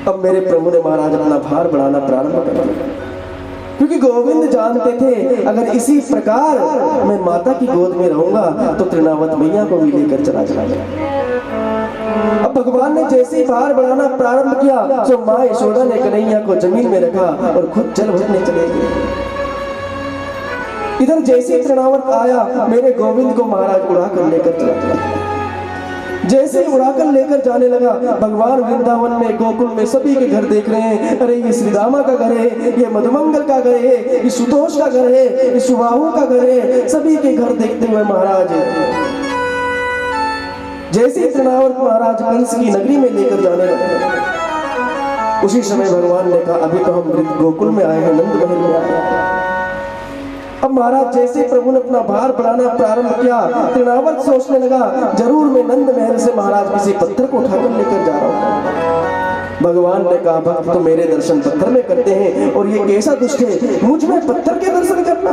अब मेरे प्रभु ने महाराज अपना भार बढ़ाना प्रारंभ कर दिया, क्योंकि गोविंद जानते थे अगर इसी प्रकार मैं माता की गोद में रहूंगा तो तृणावर्त मैया को भी लेकर चला जाएगा। अब भगवान ने जैसे ही भार बढ़ाना प्रारंभ किया तो माँ यशोदा ने कन्हैया को जमीन में रखा और खुद जल भरने चले गए। इधर जैसे तृणावर्त आया मेरे गोविंद को महाराज उड़ा कर लेकर चला गया। जैसे ही उड़ाकर लेकर जाने लगा, भगवान वृंदावन में गोकुल में सभी के घर देख रहे हैं। अरे ये श्री रामा का घर है, ये मधुमंगल का घर है, ये सुतोष का घर है, ये सुबाहु का घर है। सभी के घर देखते हुए महाराज जैसे ही तृणावर्त महाराज कंस की नगरी में लेकर जाने लगे, उसी समय भगवान ने कहा अभी तो हम गोकुल में आए हैं, नंद महल में आए हैं। अब महाराज जैसे प्रभु ने अपना भार बढ़ाना प्रारंभ किया, तृणावर्त सोचने लगा जरूर मैं नंद महल से महाराज किसी पत्थर को उठाकर लेकर जा रहा हूँ। भगवान ने कहा भक्त तो मेरे दर्शन पत्थर में करते हैं और ये कैसा दुष्ट है मुझ में पत्थर के दर्शन करना।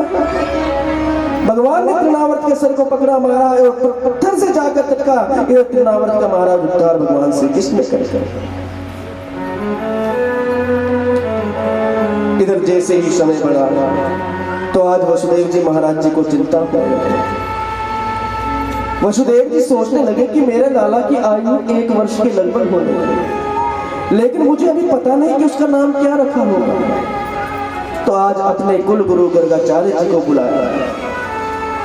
भगवान ने तृणावर्त के सर को पकड़ा महाराज और पत्थर से जाकर चटका। ये तृणावर्त का महाराज उद्धार भगवान श्री कृष्ण ने कर। इधर जैसे ही समय बढ़ा तो आज वसुदेव जी महाराज जी को चिंता हो गई। वसुदेव जी सोचने लगे कि मेरे लाला की आयु 1 वर्ष के लगभग होने लगी, लेकिन मुझे अभी पता नहीं कि उसका नाम क्या रखा होगा। तो आज अपने कुल गुरु गर्गाचार्य जी को बुलाया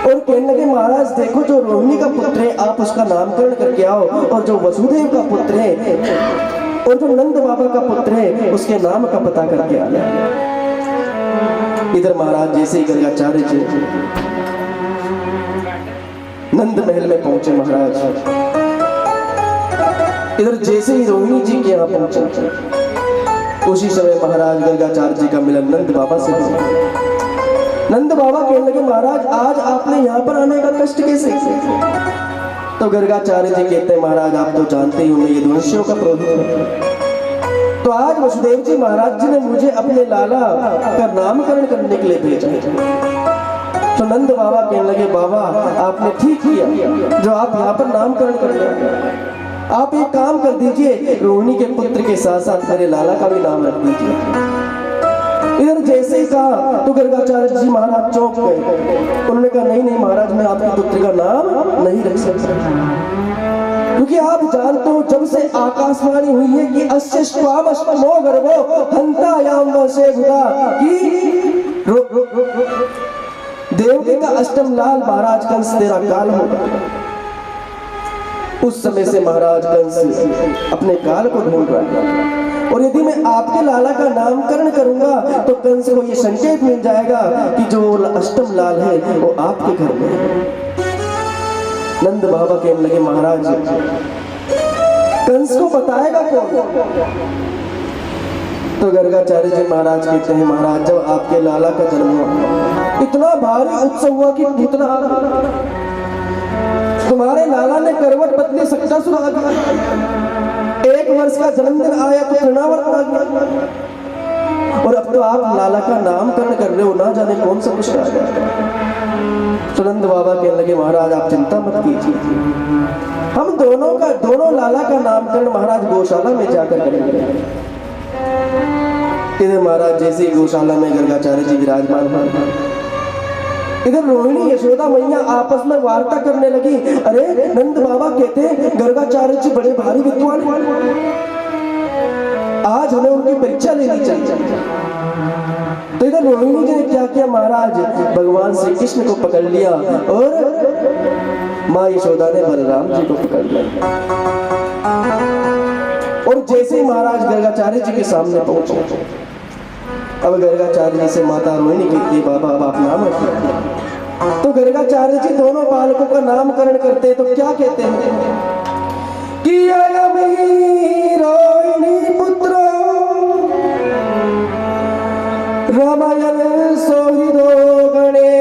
और कहने लगे महाराज देखो जो रोहिणी का पुत्र है आप उसका नामकरण करके आओ, और जो वसुदेव का पुत्र है और जो नंद बाबा का पुत्र है उसके नाम का पता करके आना। इधर महाराज जैसे ही गर्गाचार्य जी नंद महल में पहुंचे महाराज, इधर जैसे ही रोहिणी जी के यहाँ पहुंचे उसी समय महाराज गर्गाचार्य जी का मिलन नंद बाबा से हुआ। नंद बाबा कहने लगे महाराज आज आपने यहाँ पर आने का कष्ट कैसे? तो गर्गाचार्य जी कहते हैं महाराज आप तो जानते ही होंगे ये यदुवंशियों का पुरोहित है। तो आज वसुदेव जी महाराज जी ने मुझे अपने लाला का नामकरण करने के लिए भेजा। तो नंद बाबा कहने लगे बाबा आपने ठीक किया जो आप यहाँ पर नामकरण कर रहे हैं। आप एक काम कर दीजिए रोहिणी के पुत्र के साथ साथ मेरे लाला का भी नाम रख दीजिए। इधर जैसे ही कहा तो गर्गाचार्य जी महाराज चौंक गए। उन्होंने कहा नहीं नहीं महाराज मैं आपके पुत्र का नाम नहीं रख सकता। क्योंकि आप जानते हो जब से आकाशवाणी हुई है कि अस्य स्वामष्टमो गर्भो हंतायाम वसे बुधा कि देवकी का अष्टम लाल महाराज कंस तेरा काल होगा। उस समय से महाराज कंस अपने काल को ढूंढ रहा है और यदि मैं आपके लाला का नामकरण करूंगा तो कंस को ये संकेत मिल जाएगा कि जो अष्टम लाल है वो आपके घर में है। नंद बाबा कहने लगे महाराज कंस को बताएगा कौन? तो गर्गाचार्य जी महाराज कहते हैं महाराज जब आपके लाला का जन्म हुआ इतना भारी उत्सव हुआ कि इतना तुम्हारे लाला ने करवट बदली सक्कासुर आ गया। 1 वर्ष का जन्मदिन आया तो तृणावर्त आ गया और अब तो आप लाला का नामकरण कर रहे हो, ना जाने कौन सा कुछ आ गया। तो नंद बाबा कहने लगे महाराज आप चिंता मत कीजिए, हम दोनों लाला का नामकरण महाराज गौशाला में जाकर करेंगे। इधर महाराज जैसे ही गौशाला में गर्गाचार्य जी विराजमान हुए, इधर रोहिणी यशोदा मैया आपस में वार्ता करने लगी। अरे नंद बाबा कहते हैं गर्गाचार्य जी बड़े भारी विद्वान हैं, आज हमें उनकी परीक्षा लेनी चाहिए। तो इधर रोहिणी जी ने क्या किया महाराज, भगवान श्री कृष्ण को पकड़ लिया और माँ यशोदा ने बलराम जी को पकड़ लिया। और जैसे ही महाराज गर्गाचार्य जी के सामने पहुंचे, अब गर्गाचार्य जी से माता रोहिणी कहती है बाबा अब आप नाम रखिए। तो गर्गाचार्य जी दोनों बालकों का नामकरण करते हैं तो क्या कहते हैं कि रोहिणी पुत्र रमयन सोहृदो गणे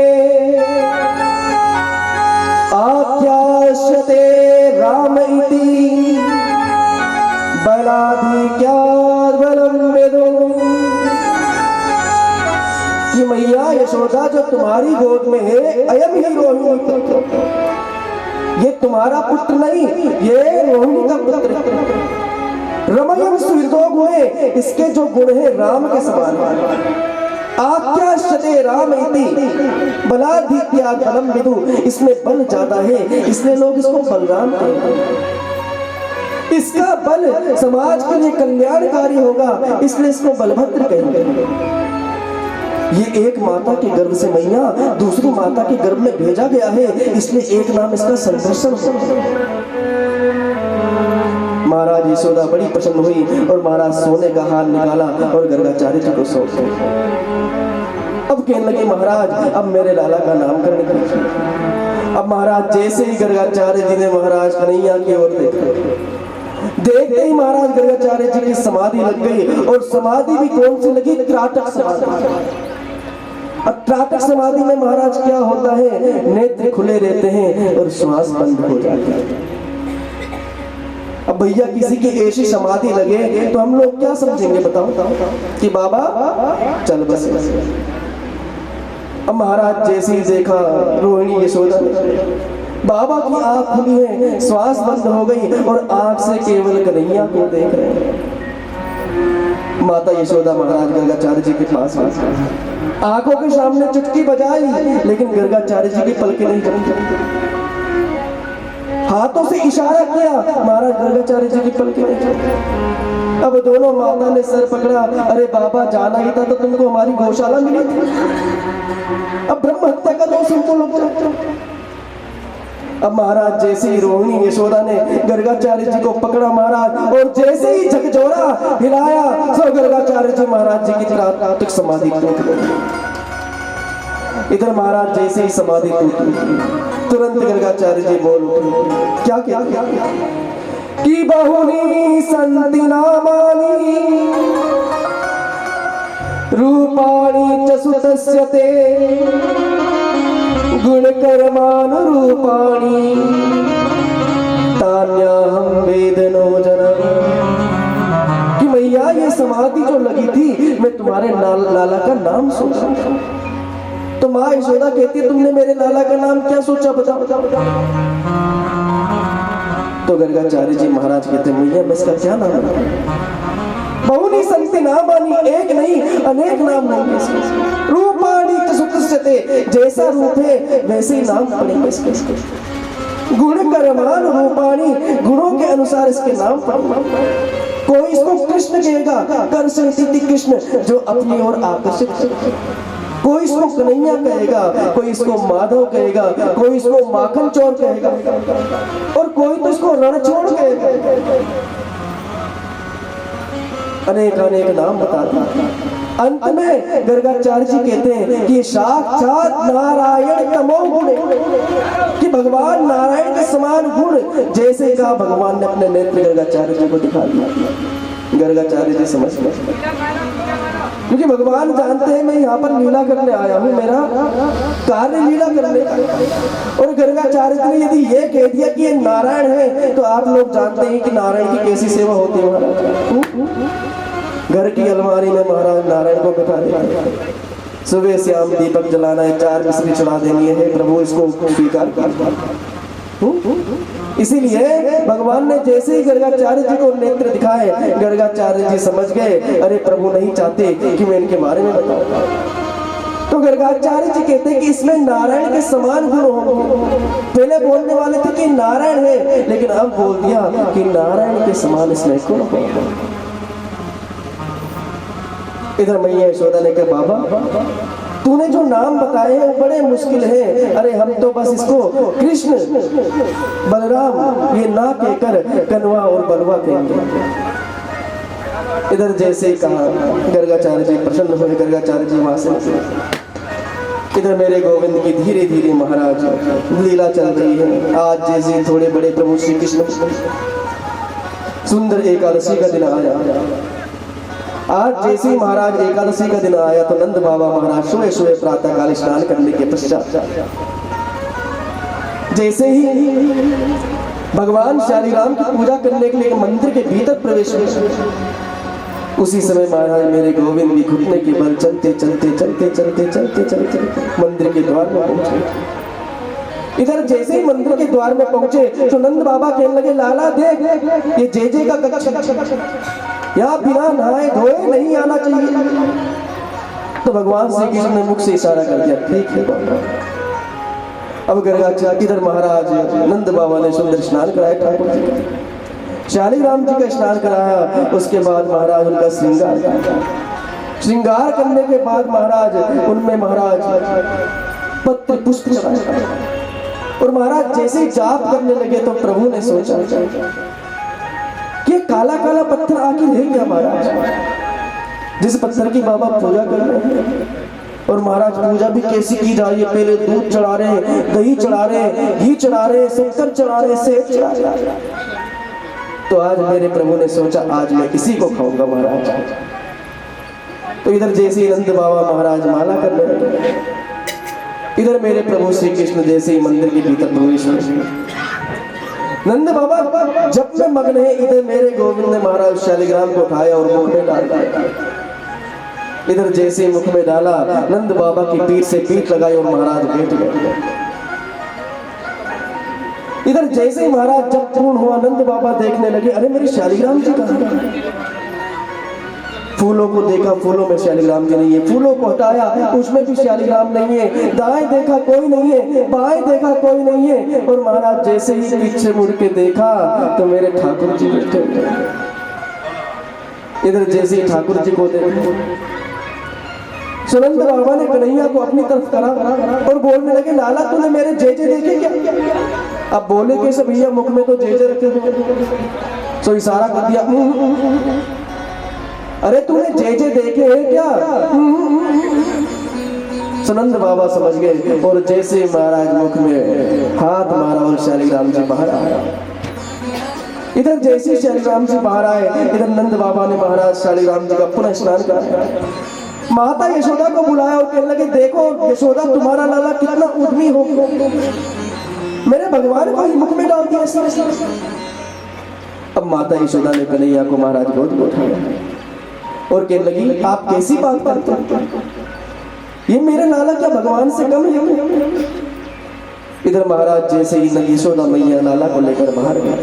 आख्यास्यते राम इति बलाधिक्यात् बलं वेदो। कि मैया यशोदा जो तुम्हारी गोद में है अयम ही रोहिणी पुत्र, ये तुम्हारा पुत्र नहीं ये रोहिणी का पुत्र है। रमयम सुहृदो गुणे, इसके जो गुण है राम के समान है। आख्यास्यते राम इति बलाधिक्यात् बलं विदु, इसमें बल ज्यादा है इसलिए लोग इसको बलराम कहते हैं। इसका बल समाज के लिए कल्याणकारी होगा इसलिए इसको बलभद्र कहेंगे। ये एक माता के गर्भ से मैया दूसरी माता के गर्भ में भेजा गया है इसलिए एक नाम इसका संदर्शन होगा। महाराज यशोदा बड़ी प्रसन्न हुई और महाराज सोने का हार निकाला और गर्गाचार्य जी को सौंप दिया। अब कहने लगे महाराज अब मेरे लाला का नामकरण कीजिए। अब महाराज जैसे ही गर्गाचार्य जी ने महाराज कन्हैया की ओर देखा, देखते ही महाराज गर्गाचार्य जी की समाधि लग गई और समाधि भी कौन सी लगी, त्राटक समाधि। अब त्राटक समाधि में महाराज क्या होता है, नेत्र खुले रहते हैं और श्वास बंद हो जाता है। अब भैया किसी की ऐसी समाधि लगे तो हम लोग क्या समझेंगे बताओ कि बाबा चल बस। अब महाराज जैसे ही देखा रोहिणी यशोदा ने बाबा की आंख खुली है, श्वास बंद हो गई और आंख से केवल कन्हैया को देख रहे हैं। माता यशोदा महाराज गर्गाचार्य जी के पास आंखों के सामने चुटकी बजाई लेकिन गर्गाचार्य जी की पलकें नहीं झपकी। हाथों से इशारा किया, महाराज गर्गाचार्य जी की पलकें नहीं झपकी। अब दोनों माता ने सर पकड़ा, अरे बाबा जाना ही था तो तुमको हमारी गौशाला मिली थी, अब ब्रह्म हत्या का दोष हमको लग जाता। अब महाराज जैसे ही रोहिणी यशोदा ने गर्गाचार्य जी को पकड़ा महाराज और जैसे ही झकझोरा हिलाया तो गर्गाचार्य जी महाराज जी की त्राटक समाधि टूट गई। इधर महाराज जैसे ही समाधि टूटी तुरंत गर्गाचार्य जी बोल उठे, क्या क्या कि बहुनी संति नामानि रूपाणि च सुतस्य ते गुणकर्मानुरूपाणि तान्याहं वेदनो जनम। कि मैया ये समाधि जो लगी थी मैं तुम्हारे लाला का नाम सोचा। तो माँ यशोदा कहती है तुमने मेरे लाला का नाम क्या सोचा बताओ। तो गर्गाचार्य जी महाराज कहते मैया मैं इसका क्या नाम रखूं? बहुनी संति नामानि, एक नहीं अनेक नाम होंगे। रूपाणि च सुतस्यते, जैसा रूप है वैसे ही नाम पड़ेंगे इसके। गुण कर्मान रूपाणी, गुणों के अनुसार इसके नाम पड़ना। कोई इसको कृष्ण कहेगा, कर संस्थिति कृष्ण जो अपनी ओर आकर्षित है। कोई इसको कन्हैया कहेगा, कोई इसको माधव कहेगा, कोई इसको माखन चोर कहेगा, और कोई तो इसको रणछोड़ कहेगा। अनेक अनेक नाम बताते। अंत में गर्गाचार्य जी कहते हैं कि साक्षात नारायण तमो गुण, कि भगवान नारायण के समान गुण जैसे कहा भगवान ने अपने नेत्र गर्गाचार्य जी को दिखा दिया। गर्गाचार्य जी समझ गए, क्योंकि भगवान जानते हैं मैं यहाँ पर लीला करने आया हूँ, मेरा कार्य लीला करने का। और गर्गाचार्य जी ने यदि ये कह दिया कि ये नारायण है, तो आप लोग जानते हैं कि नारायण की कैसी सेवा होती है महाराज। घर की अलमारी में महाराज नारायण को बिठा देते, सुबह शाम दीपक जलाना है, 4 मिश्री चढ़ा देनी है, प्रभु इसको स्वीकार कर। इसीलिए भगवान ने जैसे ही गर्गाचार्य जी को नेत्र दिखाए, गर्गाचार्य जी समझ गए अरे प्रभु नहीं चाहते कि मैं इनके बारे में बताऊं। तो गर्गाचार्य जी कहते हैं कि इसमें नारायण के समान गुण होंगे। पहले बोलने वाले थे कि नारायण है, लेकिन अब बोल दिया कि नारायण के समान इसमें गुण होंगे। इधर मैया यशोदा ने कहा बाबा तूने जो नाम बताए हैं वो बड़े मुश्किल है, अरे हम तो बस इसको कृष्ण बलराम ये ना कहकर कन्वा और बलवा कहेंगे। इधर जैसे ही कहा गर्गाचार्य जी प्रसन्न हुए, गर्गाचार्य जी वहां से। इधर मेरे गोविंद की धीरे धीरे महाराज लीला चल रही है। आज जैसे थोड़े बड़े प्रभु श्री कृष्ण सुंदर एकादशी का दिन आया। आज जैसे ही महाराज एकादशी का दिन आया तो नंद बाबा महाराज सुबह सुबह प्रातः काल स्नान करने के पश्चात जैसे ही भगवान श्री राम की पूजा करने के लिए मंदिर के भीतर प्रवेश हुए, उसी समय महाराज मेरे गोविंद भी घुटने के बल चलते चलते चलते चलते चलते चलते मंदिर के द्वार में पहुंचे। इधर जैसे ही मंदिर के द्वार में पहुंचे तो नंद बाबा कहने लगे लाला देख ये जे का कक्ष, यहाँ बिना नहाए धोए नहीं आना चाहिए। तो भगवान श्री कृष्ण ने मुख से इशारा कर दिया ठीक है बाबा। अब गर्गाचार्य इधर महाराज नंद बाबा ने सुंदर स्नान कराया ठाकुर जी का, शाली राम जी का स्नान कराया। उसके बाद महाराज उनका श्रृंगार करने के बाद महाराज उनमें महाराज पत्र पुष्प चढ़ाया। और महाराज जैसे ही जाप करने लगे तो प्रभु ने सोचा कि काला काला पत्थर आखिर है क्या महाराज, जिस पत्थर की बाबा पूजा कर रहे हैं। और महाराज पूजा भी कैसी की जा रही है, पहले दूध चढ़ा रहे हैं, दही चढ़ा रहे हैं, घी चढ़ा रहे हैं, शक्कर चढ़ा रहे हैं, सेब चढ़ा रहे हैं। तो आज मेरे प्रभु ने सोचा आज मैं इसी को खाऊंगा महाराज। तो इधर जैसे ही नंद बाबा महाराज माला करने लगे, इधर मेरे प्रभु श्री कृष्ण जैसे ही मंदिर के भीतर प्रवेश हुए। नंद बाबा जब में मग्न है, इधर मेरे गोविंद ने महाराज शालिग्राम को उठाया और मुख में डाल दिया। इधर जैसे मुख में डाला नंद बाबा की पीठ से पीठ लगाई और महाराज बैठ गए। इधर जैसे ही महाराज जब पूर्ण हुआ नंद बाबा देखने लगे अरे मेरे शालिग्राम जी कहाँ हैं। फूलों को देखा, फूलों में शालिग्राम जी नहीं है। फूलों को हटाया, उसमें भी शालिग्राम नहीं है। दाएं देखा कोई नहीं है, बाएं देखा कोई नहीं है। और महाराज जैसे ही पीछे मुड़ के देखा तो मेरे ठाकुर जी बैठे हुए। इधर जैसे ही ठाकुर जी को देखा सुनंद बाबा ने कन्हैया को अपनी तरफ करा और बोलने लगे लाला तूने मेरे जेजे देखे क्या। अब बोले कैसे भैया, मुख में तो जेजे रखे थे। तो इशारा कर दिया अरे तूने जेजे देखे हैं क्या। सुनंद बाबा समझ गए और जैसे महाराज मुख में हाथ मारा और शालिग्राम जी बाहर आया। इधर जैसे शालिग्राम जी बाहर आए, इधर नंद बाबा ने महाराज शालिग्राम जी का पुनः स्नान कराया। माता यशोदा को बुलाया और कहने लगे देखो यशोदा तुम्हारा लाला कितना उद्यमी हो, मेरे भगवान को ही मुख में डाल दिया। अब माता यशोदा ने कन्हैया को महाराज गोद में उठाया और कहने लगी आप कैसी बात करते हैं, ये मेरा लाला क्या भगवान से कम है। इधर महाराज जैसे ही यशोदा मैया लाला को लेकर बाहर गए।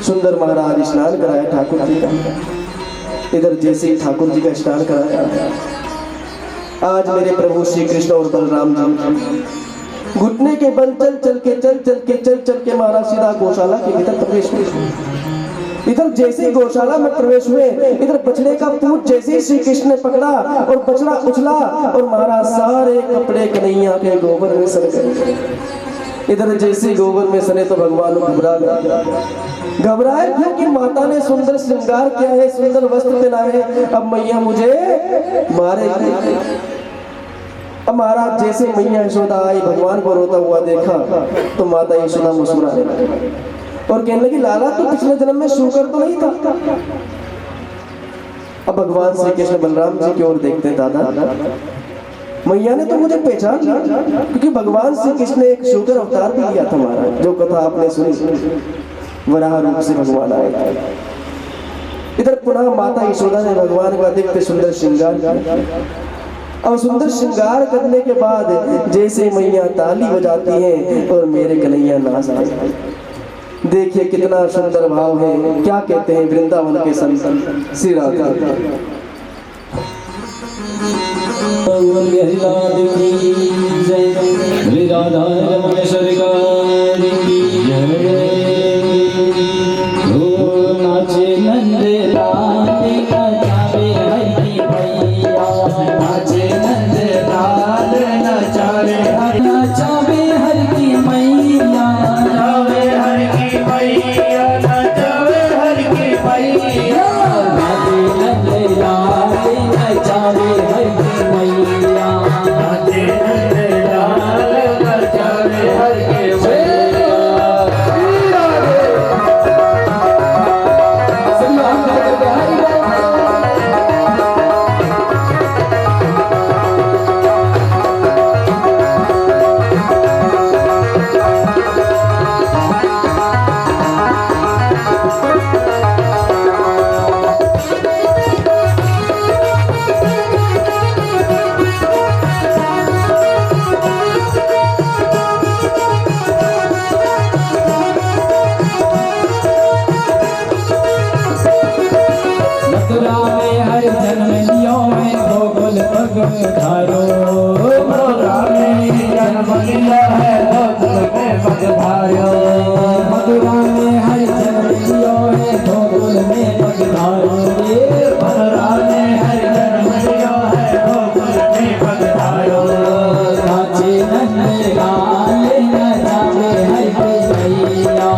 सुंदर महाराज स्नान कराया ठाकुर जी का। इधर जैसे ही ठाकुर जी का स्नान कराया, आज मेरे प्रभु श्री कृष्ण और बलराम जी घुटने के बल चल चल के महाराज सीधा गौशाला के भीतर प्रवेश हुए। इधर जैसे ही गौशाला में प्रवेश हुए, इधर बछड़े का पूंछ जैसे ही श्री कृष्ण ने पकड़ा और बछड़ा उछला और महाराज सारे कपड़े कन्हैया के गोबर में सर गए। इधर जैसे ही गोबर में सने तो भगवान घबरा गए। घबराए क्योंकि माता ने सुंदर श्रृंगार किया है, सुंदर वस्त्र पहनाए, अब मैया मुझे मारेगी। अब महाराज जैसे मैया यशोदा आई, भगवान को रोता हुआ देखा तो माता यशोदा मुस्कुराने लगी और कहने लगी, लाला तो पिछले जन्म में शूकर तो नहीं था। अब भगवान श्री कृष्ण बलराम जी की ओर देखते हैं, दादा मैया ने तो मुझे पहचान लिया क्योंकि भगवान श्री कृष्ण ने एक शूकर अवतार भी लिया था महाराज, जो कथा आपने सुनी, वराह रूप से भगवान आए थे। इधर पुनः माता यशोदा ने भगवान को अधिक सुंदर श्रृंगार किया। अब सुंदर श्रृंगार करने के बाद जैसे मैया ताली बजाती हैं और मेरे कन्हैया नाचते हैं। देखिए कितना सुंदर भाव है। क्या कहते हैं वृंदावन के संत श्री राधा नाचे नंद लाल नचावे हरि भैया, नाचे नंद लाल नचावे हरि की मैया, नचावे हरि की मैया, नचावे हरि की मैया, नाचे नंद लाल नचावे हरि की मैया, नाचे नंद लाल नचावे हरि की मैया। मथुरा में हर जन्म लियो है गोकुल पग में धारो, मथुरा में जन्म लिया है गोकुल में पग धारो, मथुरा में हर जन्म लियो है गोकुल में पग धारो, मथुरा में हर जन्म लियो है गोकुल में पग धारो, नाचे नंद लाल नचावे हरि भैया,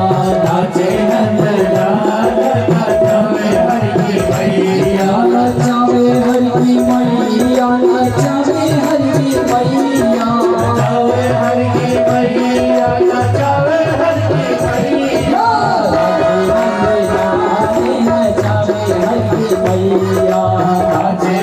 नाचे नंद लाल नचावे हरि भैया, नचावे हरि की मैया, नचावे हरि की मैया, नचावे हरि की मैया, नचावे हरि की मैया, नचावे हरि की मैया, नाचे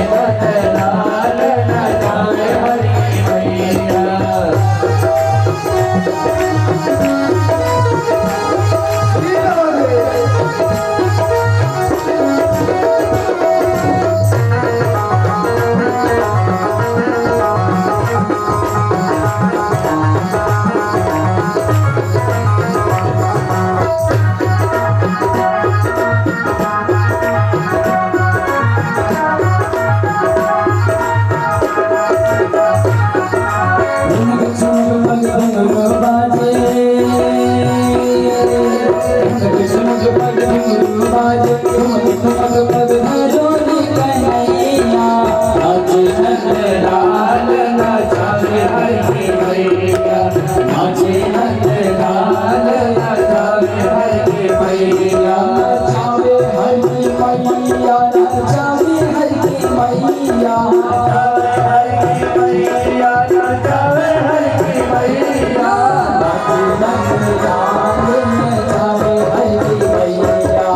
नंद लाल नचावे हरि की मैया।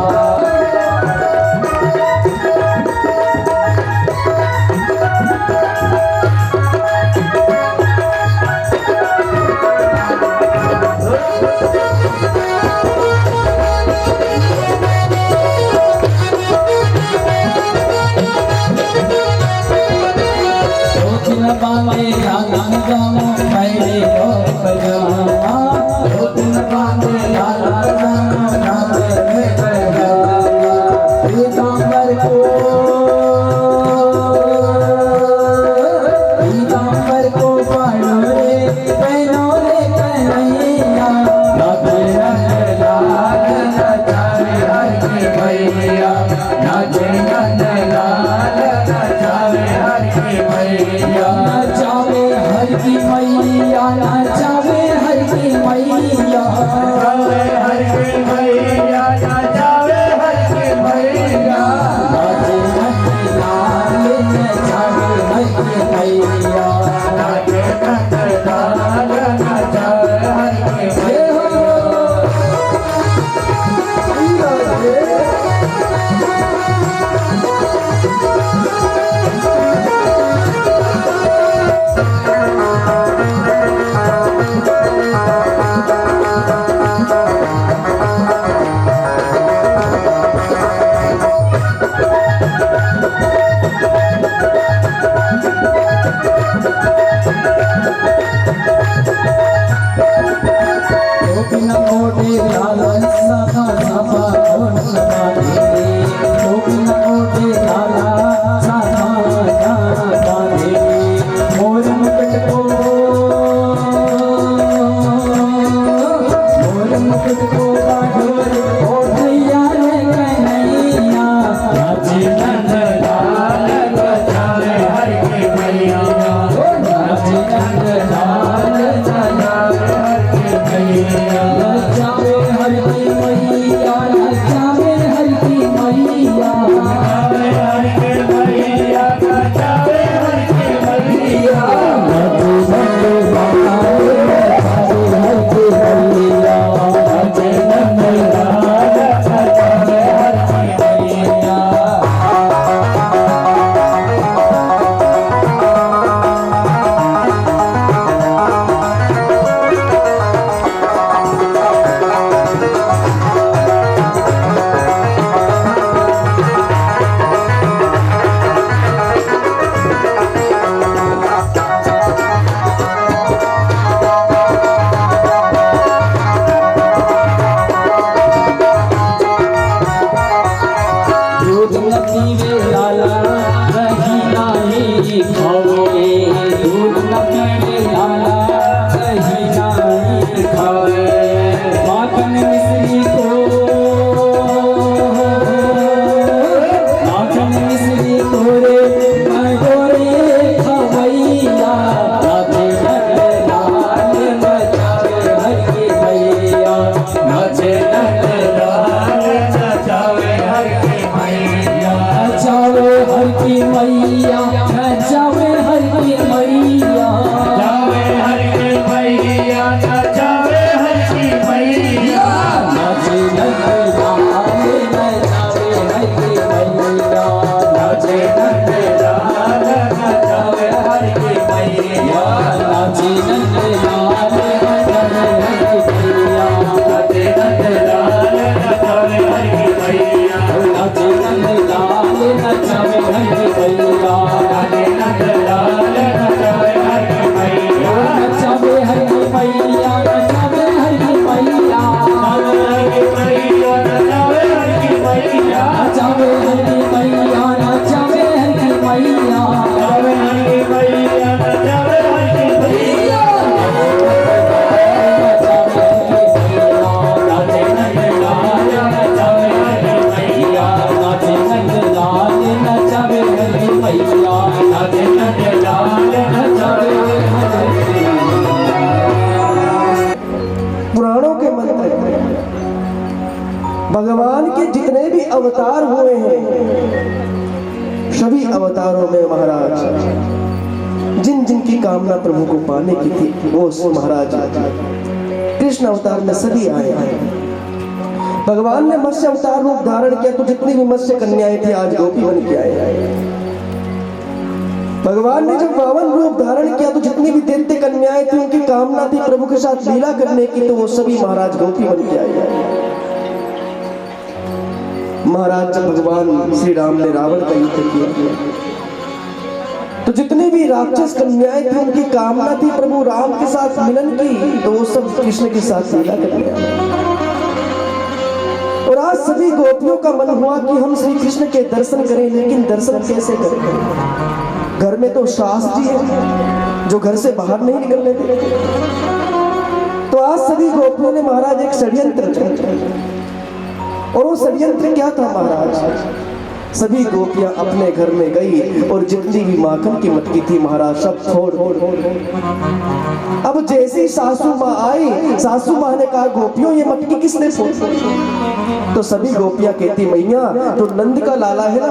पीताम्बर को पालो रे पहनो रे जावे हर की मैया जावे हर की मैया नाचे नंद लाल नचावे हर की मैया नाचे नंद लाल नचावे हर की मैया गोपिन मोटे लाल सखा सपा धोन समाधि गोपिन मोटे लाला सखा गाने मोर मुकुट को बाढ़ोर ओ भैया रे कन्हैया नाचे नंद लाल नचावे हर की मैया नाचे नंद लाल नचावे हर की मैया नचावे हर की मैया नचावे हर की मैया नचावे हर की मैया नचावे हर की मैया नाचे नंद लाल नचावे हर की मैया दूध न पीवे लाला दही नाही खावे दूध न पीवे लाला दही नाही खावे माखन मिश्री को माखन मिश्री तोरे बड़ोरे खवैया नाचे नंद लाल नचावे हर की मैया नाचे नंद लाल नचावे हर की मैया नचावे हर की मैया नचावे हर की मैया जावे हर की मैया नचावे हर की मैया नाचे नंद लाल नचावे हर की मैया नाचे नंद लाल नचावे हर की मैया नाचे नंद लाल नचावे हर की मैया नाचे नंद लाल नचावे हर की मैया नाचे नंद लाल नचावे हर की मैया नाचे नंद लाल नचावे हर की मैया नचावे हर की मैया नचावे हर की मैया नचावे हर की मैया नचावे हर की मैया नचावे हर की मैया नचावे हर की मैया नचावे हर की मैया नाचे नंद लाल नचावे हर की मैया नाचे नंद लाल नचावे हर की मैया नाचे नंद लाल नचावे हर की पुराणों के मंत्र भगवान के जितने भी अवतार हुए हैं सभी अवतारों में महाराज जिन जिन की कामना प्रभु को पाने की थी वो महाराज कृष्ण अवतार में सभी आए हैं। भगवान ने मत्स्य अवतार रूप धारण किया तो जितनी भी मत्स्य कन्याएं थी आज गोपी बन के आए। भगवान ने जब वामन रूप धारण किया तो जितनी भी दैत्य कन्याएं थी उनकी कामना थी प्रभु के साथ लीला करने की तो वो सभी महाराज गोपी बन के आए। महाराज जब भगवान श्री राम ने रावण का युद्ध किया तो जितनी भी राक्षस कन्याएं थी उनकी कामना थी प्रभु राम के साथ मिलन की तो वो सब कृष्ण के साथ लीला करने आए। और आज सभी गोपियों का मन हुआ कि हम श्री कृष्ण के दर्शन करें, लेकिन दर्शन कैसे करें? घर में तो सास जी है जो घर से बाहर नहीं निकलने देते। तो आज सभी गोपियों ने महाराज एक षड्यंत्र रचा और वो षड्यंत्र क्या था महाराज? सभी गोपियां अपने घर में गई और जितनी भी माखन की मटकी थी महाराज सब फोड़। अब जैसे ही सासू माँ आई, सासू माँ ने कहा गोपियों ये मटकी किसने फोड़ी? तो सभी गोपियां कहती मैया तो नंद का लाला है ना,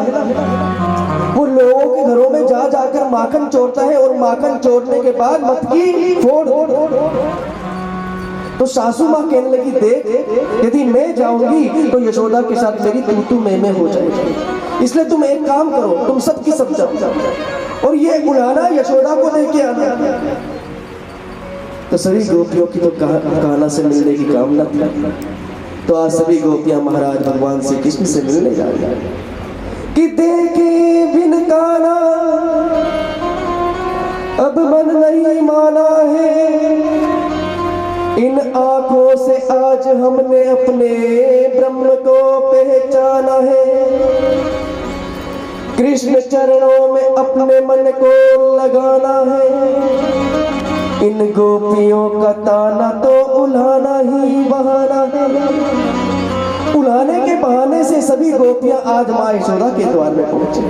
वो लोगों के घरों में जा जाकर माखन चोरता है और माखन चोरने के बाद मटकी फोड़। तो सासू माँ कहने लगी देख यदि मैं जाऊंगी तो यशोदा के साथ मेरी तू मैं हो जाएगी, इसलिए तुम एक काम करो, तुम सबकी सब जाओ और ये उड़ाना यशोदा को लेके आना। तो सभी गोपियों की तो कान्हा से मिलने की कामना थी। तो आज सभी गोपियां महाराज भगवान श्री कृष्ण से मिलने जा रही हैं कि देखे बिन कान्हा अब मन नहीं माना है, इन आंखों से आज हमने अपने ब्रह्म को पहचाना है, कृष्ण चरणों में अपने मन को लगाना है, इन गोपियों का ताना तो उल्हाना ही बहाना है। उल्हाने के बहाने से सभी गोपियां आज माँ यशोदा के द्वार में पहुंचे।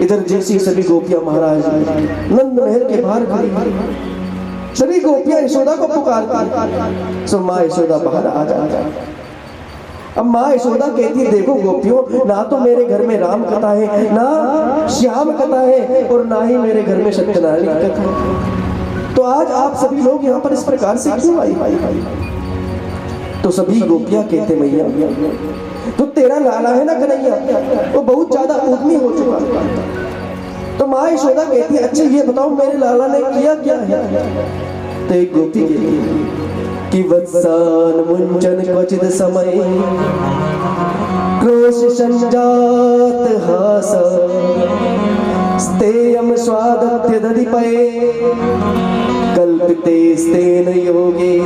इधर जैसी सभी गोपियां महाराज नंद महल के बाहर खड़ी, सभी गोपियां यशोदा को पुकारती, सो माँ यशोदा बाहर आ जा। अब माँ यशोदा कहती देखो गोपियों, ना तो मेरे घर में राम कथा है, ना श्याम कथा है, और ना ही मेरे घर में सत्यनारायण की कथा है, तो आज आप सभी लोग यहाँ पर इस प्रकार से क्यों आई? तो सभी गोपियां कहते मैया तो तेरा लाला है ना कन्हैया, वो बहुत ज्यादा उद्यमी हो चुका। तो माँ यशोदा कहती है अच्छा ये बताओ मेरे लाला ने किया क्या है? तो एक गोपी कहती कि वत्सान मुंचन क्वचित समय क्रोश संजात हास स्तेयम स्वादत्य दधिपये कल्पिते स्तेन योगे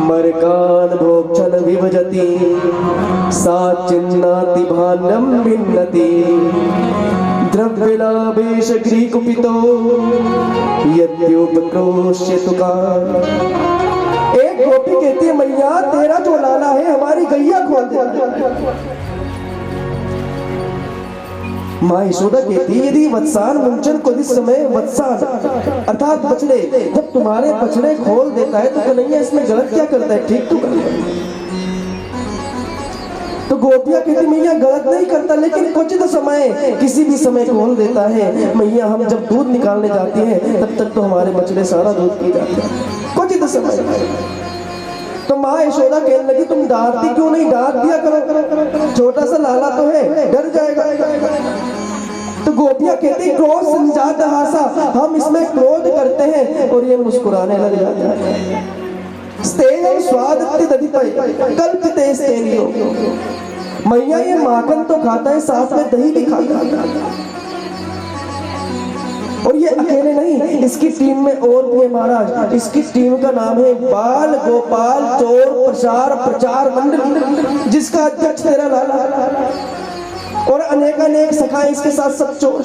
मरकान भोक्षण विभजति सा चिन्नाति भान्यम भिन्नति द्रव्यलाभेश ग्रीकुपितो यद्योपक्रोश्य तुकार। एक गोपी कहती है मैया तेरा जो लाला है हमारी गैया खोल दे। माँ यशोदा कहती यदि वत्सान मुंचन को इस समय वत्सान अर्थात बछड़े जब तुम्हारे बछड़े खोल देता है तो कन्हैया इसमें गलत क्या करता है, ठीक तो करता है। तो गोपियां कहती मैया गलत नहीं करता, लेकिन कुछ तो समय किसी भी समय खोल देता है मैया, हम जब दूध निकालने जाते हैं तब तक तो हमारे बछड़े सारा दूध पी जाते हैं, कुछ तो समय। तो माँ यशोदा कहने लगी तुम डांटती क्यों नहीं, डांट दिया करो, छोटा सा लाला तो है डर जाएगा। तो गोपियां कहती क्रोध संजात हासा, हम इसमें क्रोध करते हैं और ये मुस्कुराने लग जाते हैं। स्तेयम स्वादत्य दधिपये कल्पिते स्तेनियो, मैया ये माखन तो खाता है साथ में दही भी खाता है, और ये अकेले नहीं इसकी टीम में और भी है महाराज। इसकी टीम का नाम है बाल गोपाल चोर प्रचार मंडल, जिसका अध्यक्ष तेरा लाला और अनेक सखा इसके साथ सब चोर।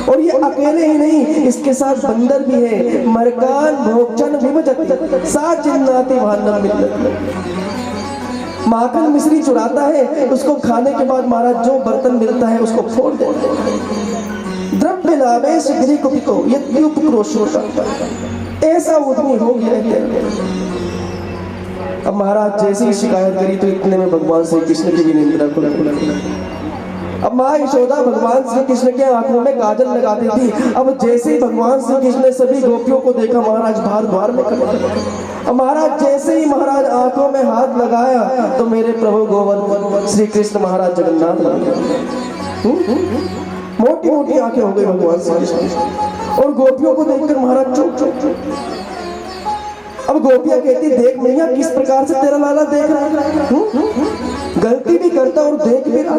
और ये अकेले ही नहीं इसके साथ बंदर भी है, मरकान भोक्षण विभजति सा चिन्नाति भान्यम भिन्नति। माखन मिश्री चुराता है, उसको खाने के बाद महाराज जो बर्तन मिलता है उसको फोड़ देते हैं। द्रव्य लाभे शीघ्री कुपितो यद्योपक्रोशो, ऐसा उद्यमी हो गया। अब महाराज जैसे ही शिकायत करी तो इतने में भगवान श्री कृष्ण की भी निंदा खुला। अब माँ यशोदा भगवान श्री कृष्ण के आंखों में काजल लगाती थी। अब जैसे ही भगवान श्री कृष्ण ने सभी गोपियों को देखा महाराज बाहर द्वार में खड़े। अब महाराज जैसे ही महाराज आंखों में हाथ लगाया तो मेरे प्रभु गोवर्धन श्री कृष्ण महाराज जगन्नाथ बन गए। मोटी मोटी आंखें हो गई भगवान श्री कृष्ण, और गोपियों को देखकर महाराज चुप। अब गोपियां कहती देख मैया किस प्रकार से तेरा लाला देख रहा है, गलती भी करता और देख भी रहा।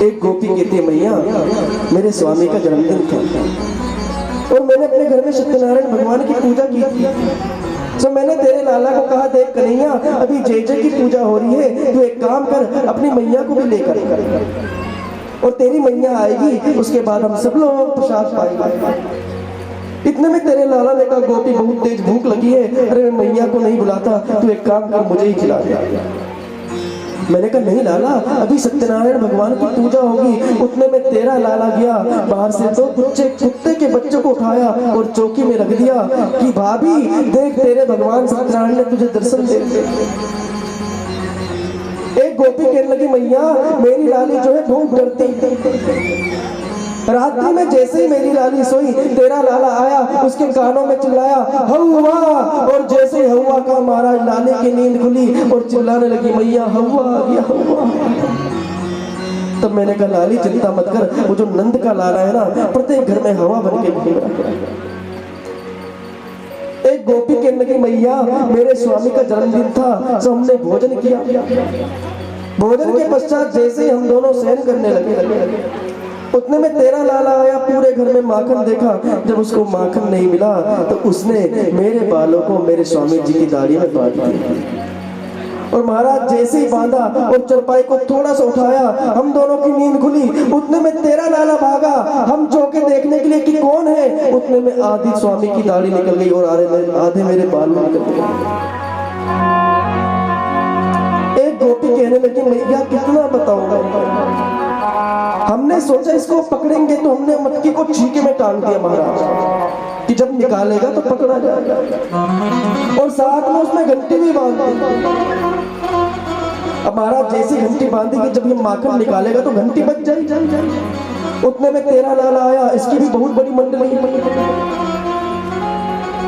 एक गोपी कहती है मैया मेरे स्वामी का जन्मदिन था और मैंने अपने घर में सत्यनारायण भगवान की पूजा की थी। तो मैंने तेरे लाला को कहा देख कन्हैया अभी जय की पूजा हो रही है, तू एक काम कर अपनी मैया को भी लेकर और तेरी मैया आएगी, उसके बाद हम सब लोग प्रसाद पाएंगे। इतने में तेरे लाला ने कहा गोपी बहुत तेज भूख लगी है, अरे मैं मैया को नहीं बुलाता, तू एक काम कर मुझे ही खिला दे। मैंने कहा नहीं लाला, अभी सत्यनारायण भगवान की पूजा होगी। उतने में तेरा लाला गया बाहर से, तो कुत्ते के बच्चों को उठाया और चौकी में रख दिया कि भाभी देख तेरे भगवान सत्यनारायण ने तुझे दर्शन दे दिए। एक गोपी कहने लगी मैया मेरी लाली जो है बहुत डरती, रात्रि में जैसे ही मेरी लाली सोई तेरा लाला आया, उसके कानों में चिल्लाया हवा, और जैसे ही हवा का महाराज लाले की नींद खुली और चिल्लाने लगी मैया हवा आ गया हवा। तब मैंने कहा लाली चिंता मत कर, वो जो नंद का लाला है ना प्रत्येक घर में हवा बन के घूम रहा है। एक गोपी कहने लगी मैया मेरे स्वामी का जन्मदिन था तो हमने भोजन किया, भोजन के पश्चात जैसे ही हम दोनों शयन करने लगे उतने में तेरा लाला आया, पूरे घर में माखन देखा। जब उसको माखन नहीं मिला तो उसने मेरे बालों को मेरे स्वामी जी की दाढ़ी में बांध दिया। और महाराज जैसे ही बांधा और चरपाई को थोड़ा सा उठाया, हम दोनों की नींद खुली। उतने में तेरा लाला भागा, हम चौके देखने के लिए कि कौन है। उतने में आधी स्वामी की दाढ़ी निकल गई और आधे मेरे बाल निकल गए। एक गोपी कहने लगी मैया कितना बताऊंगा, हमने सोचा इसको पकड़ेंगे तो हमने मटकी को छीके में टांग दिया महाराज कि जब निकालेगा तो पकड़ा जाएगा, और साथ में उसमें घंटी भी बांध दी। अब महाराज जैसी घंटी बांधी कि जब ये माखन निकालेगा तो घंटी बज जाएगी। उतने में तेरा लाला आया, इसकी भी बहुत बड़ी मंडली,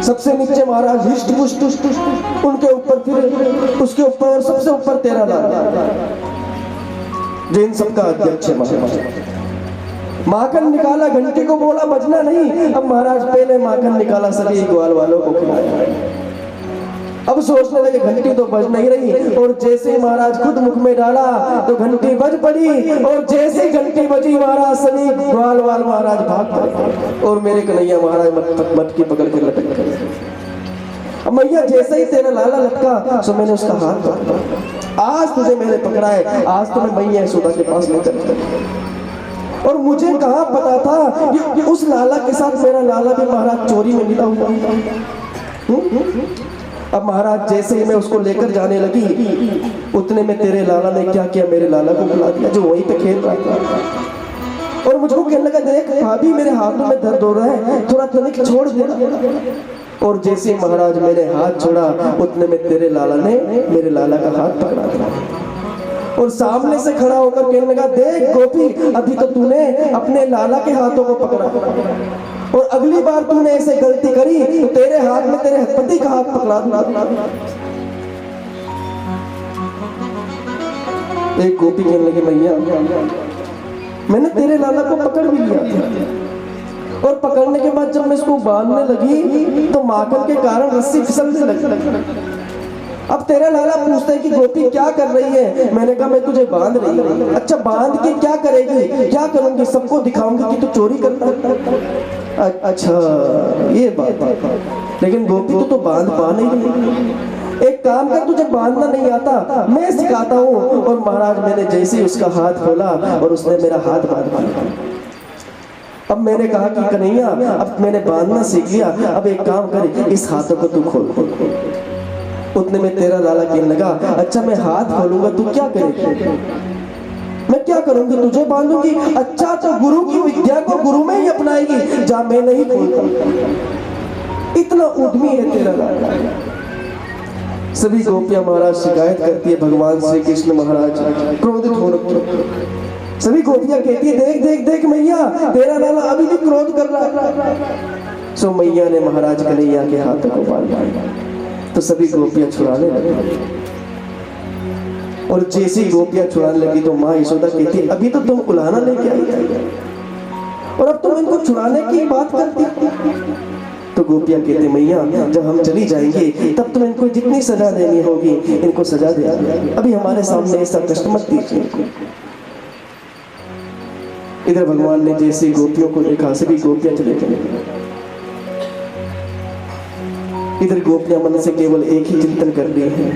सबसे नीचे महाराज हिष्ट पुष्ट उनके ऊपर, फिर उसके ऊपर और सबसे ऊपर तेरा लाला जो इन सबका अध्यक्ष है। माखन निकाला, घंटी को बोला बजना नहीं। अब महाराज पहले माखन निकाला, सभी ग्वाल वालों को खिलाया। अब सोचने लगे घंटी तो बज नहीं रही, और जैसे ही महाराज खुद मुख में डाला तो घंटी बज पड़ी, और जैसे ही घंटी बजी महाराज सभी ग्वाल वाल महाराज भाग पड़े, और मेरे कन्हैया महाराज मटकी पकड़ के लटक गए। अब मैया जैसे ही तेरा लाला लटका तो मैंने उसका हाथ पकड़ा, आज तुझे मैंने पकड़ा है, आज तो मैं मैया यशोदा के पास लेकर चला। और मुझे कहाँ पता था कि उस लाला के साथ मेरा लाला भी महाराज चोरी में मिला हुआ। अब महाराज जैसे ही मैं उसको लेकर जाने लगी, उतने में तेरे लाला ने क्या किया, मेरे लाला को बुला दिया जो वहीं पे खेल रहा था, और मुझको कहने लगा देख भाभी मेरे हाथों में दर्द हो रहा है, थोड़ा तनिक छोड़ देना। और जैसे महाराज मेरे हाथ छोड़ा, उतने में तेरे लाला ने मेरे लाला का हाथ पकड़ा दिया और सामने से खड़ा होकर कहने लगा देख गोपी अभी तो तूने अपने लाला के हाथों को पकड़ा, और अगली बार तूने ऐसे गलती करी तो तेरे हाथ में तेरे पति का हाथ पकड़ा दूंगा। एक गोपी कहने लगी मैया मैंने तेरे लाला को पकड़ भी लिया था, और पकड़ने के बाद जब मैं इसको बांधने लगी तो माखन के कारण रस्सी फिसलने लगी। अब तेरा लाला पूछता है कि गोपी क्या कर रही है। मैंने कहा मैं तुझे बांध रही हूँ। अच्छा बांध के क्या करेगी, क्या करूंगी, सबको दिखाऊंगी कि तू चोरी करता है। अच्छा ये बात, लेकिन गोपी तो बांध पा नहीं। एक काम कर तुझे बांधना नहीं आता, मैं सिखाता हूँ। और महाराज मैंने जैसे ही उसका हाथ खोला और उसने मेरा हाथ बांध दिया। अब मैंने कहा कि कन्हैया अब मैंने बांधना सीख लिया, अब एक काम कर इस हाथों को तू खोल। उतने में तेरा लाला कहने लगा अच्छा मैं हाथ खोलूंगा तू क्या करेगी, मैं क्या करूंगी, तुझे बांधूंगी। अच्छा तो गुरु की विद्या को गुरु में ही अपनाएगी, जा मैं नहीं खोलता। इतना उद्यमी है तेरा लाला। सभी गोपियां महाराज शिकायत करती है भगवान श्री कृष्ण महाराज क्रोधित हो रखे। सभी गोपियां कहती है देख देख देख मैया तेरा लाला अभी भी क्रोध कर रहा है। सो मैया ने महाराज कन्हैया के हाथों को बांधा तो सभी गोपियां छुड़ाने लगी। और जैसी गोपियां छुड़ाने लगी तो माँ यशोदा कहती अभी तो तुम उलाना लेके आई और अब तुम इनको छुड़ाने की बात करती। तो गोपियां कहती मैया जब हम चली जाएंगे तब तुम इनको जितनी सजा देनी होगी इनको सजा दे, अभी हमारे सामने ऐसा कष्ट मत दीजिए। इधर भगवान ने जैसे गोपियों को देखा सभी गोपियां चले गए। इधर गोपियां मन से केवल एक ही चिंतन कर रही हैं,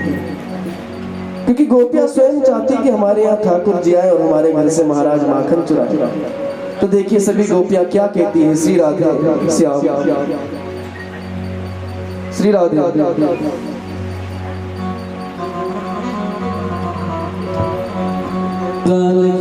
क्योंकि गोपियां स्वयं चाहती कि हमारे यहाँ ठाकुर जी आए और हमारे घर से महाराज माखन चुराए। तो देखिए सभी गोपियां क्या कहती हैं, श्री राधे श्याम श्री राधे। काल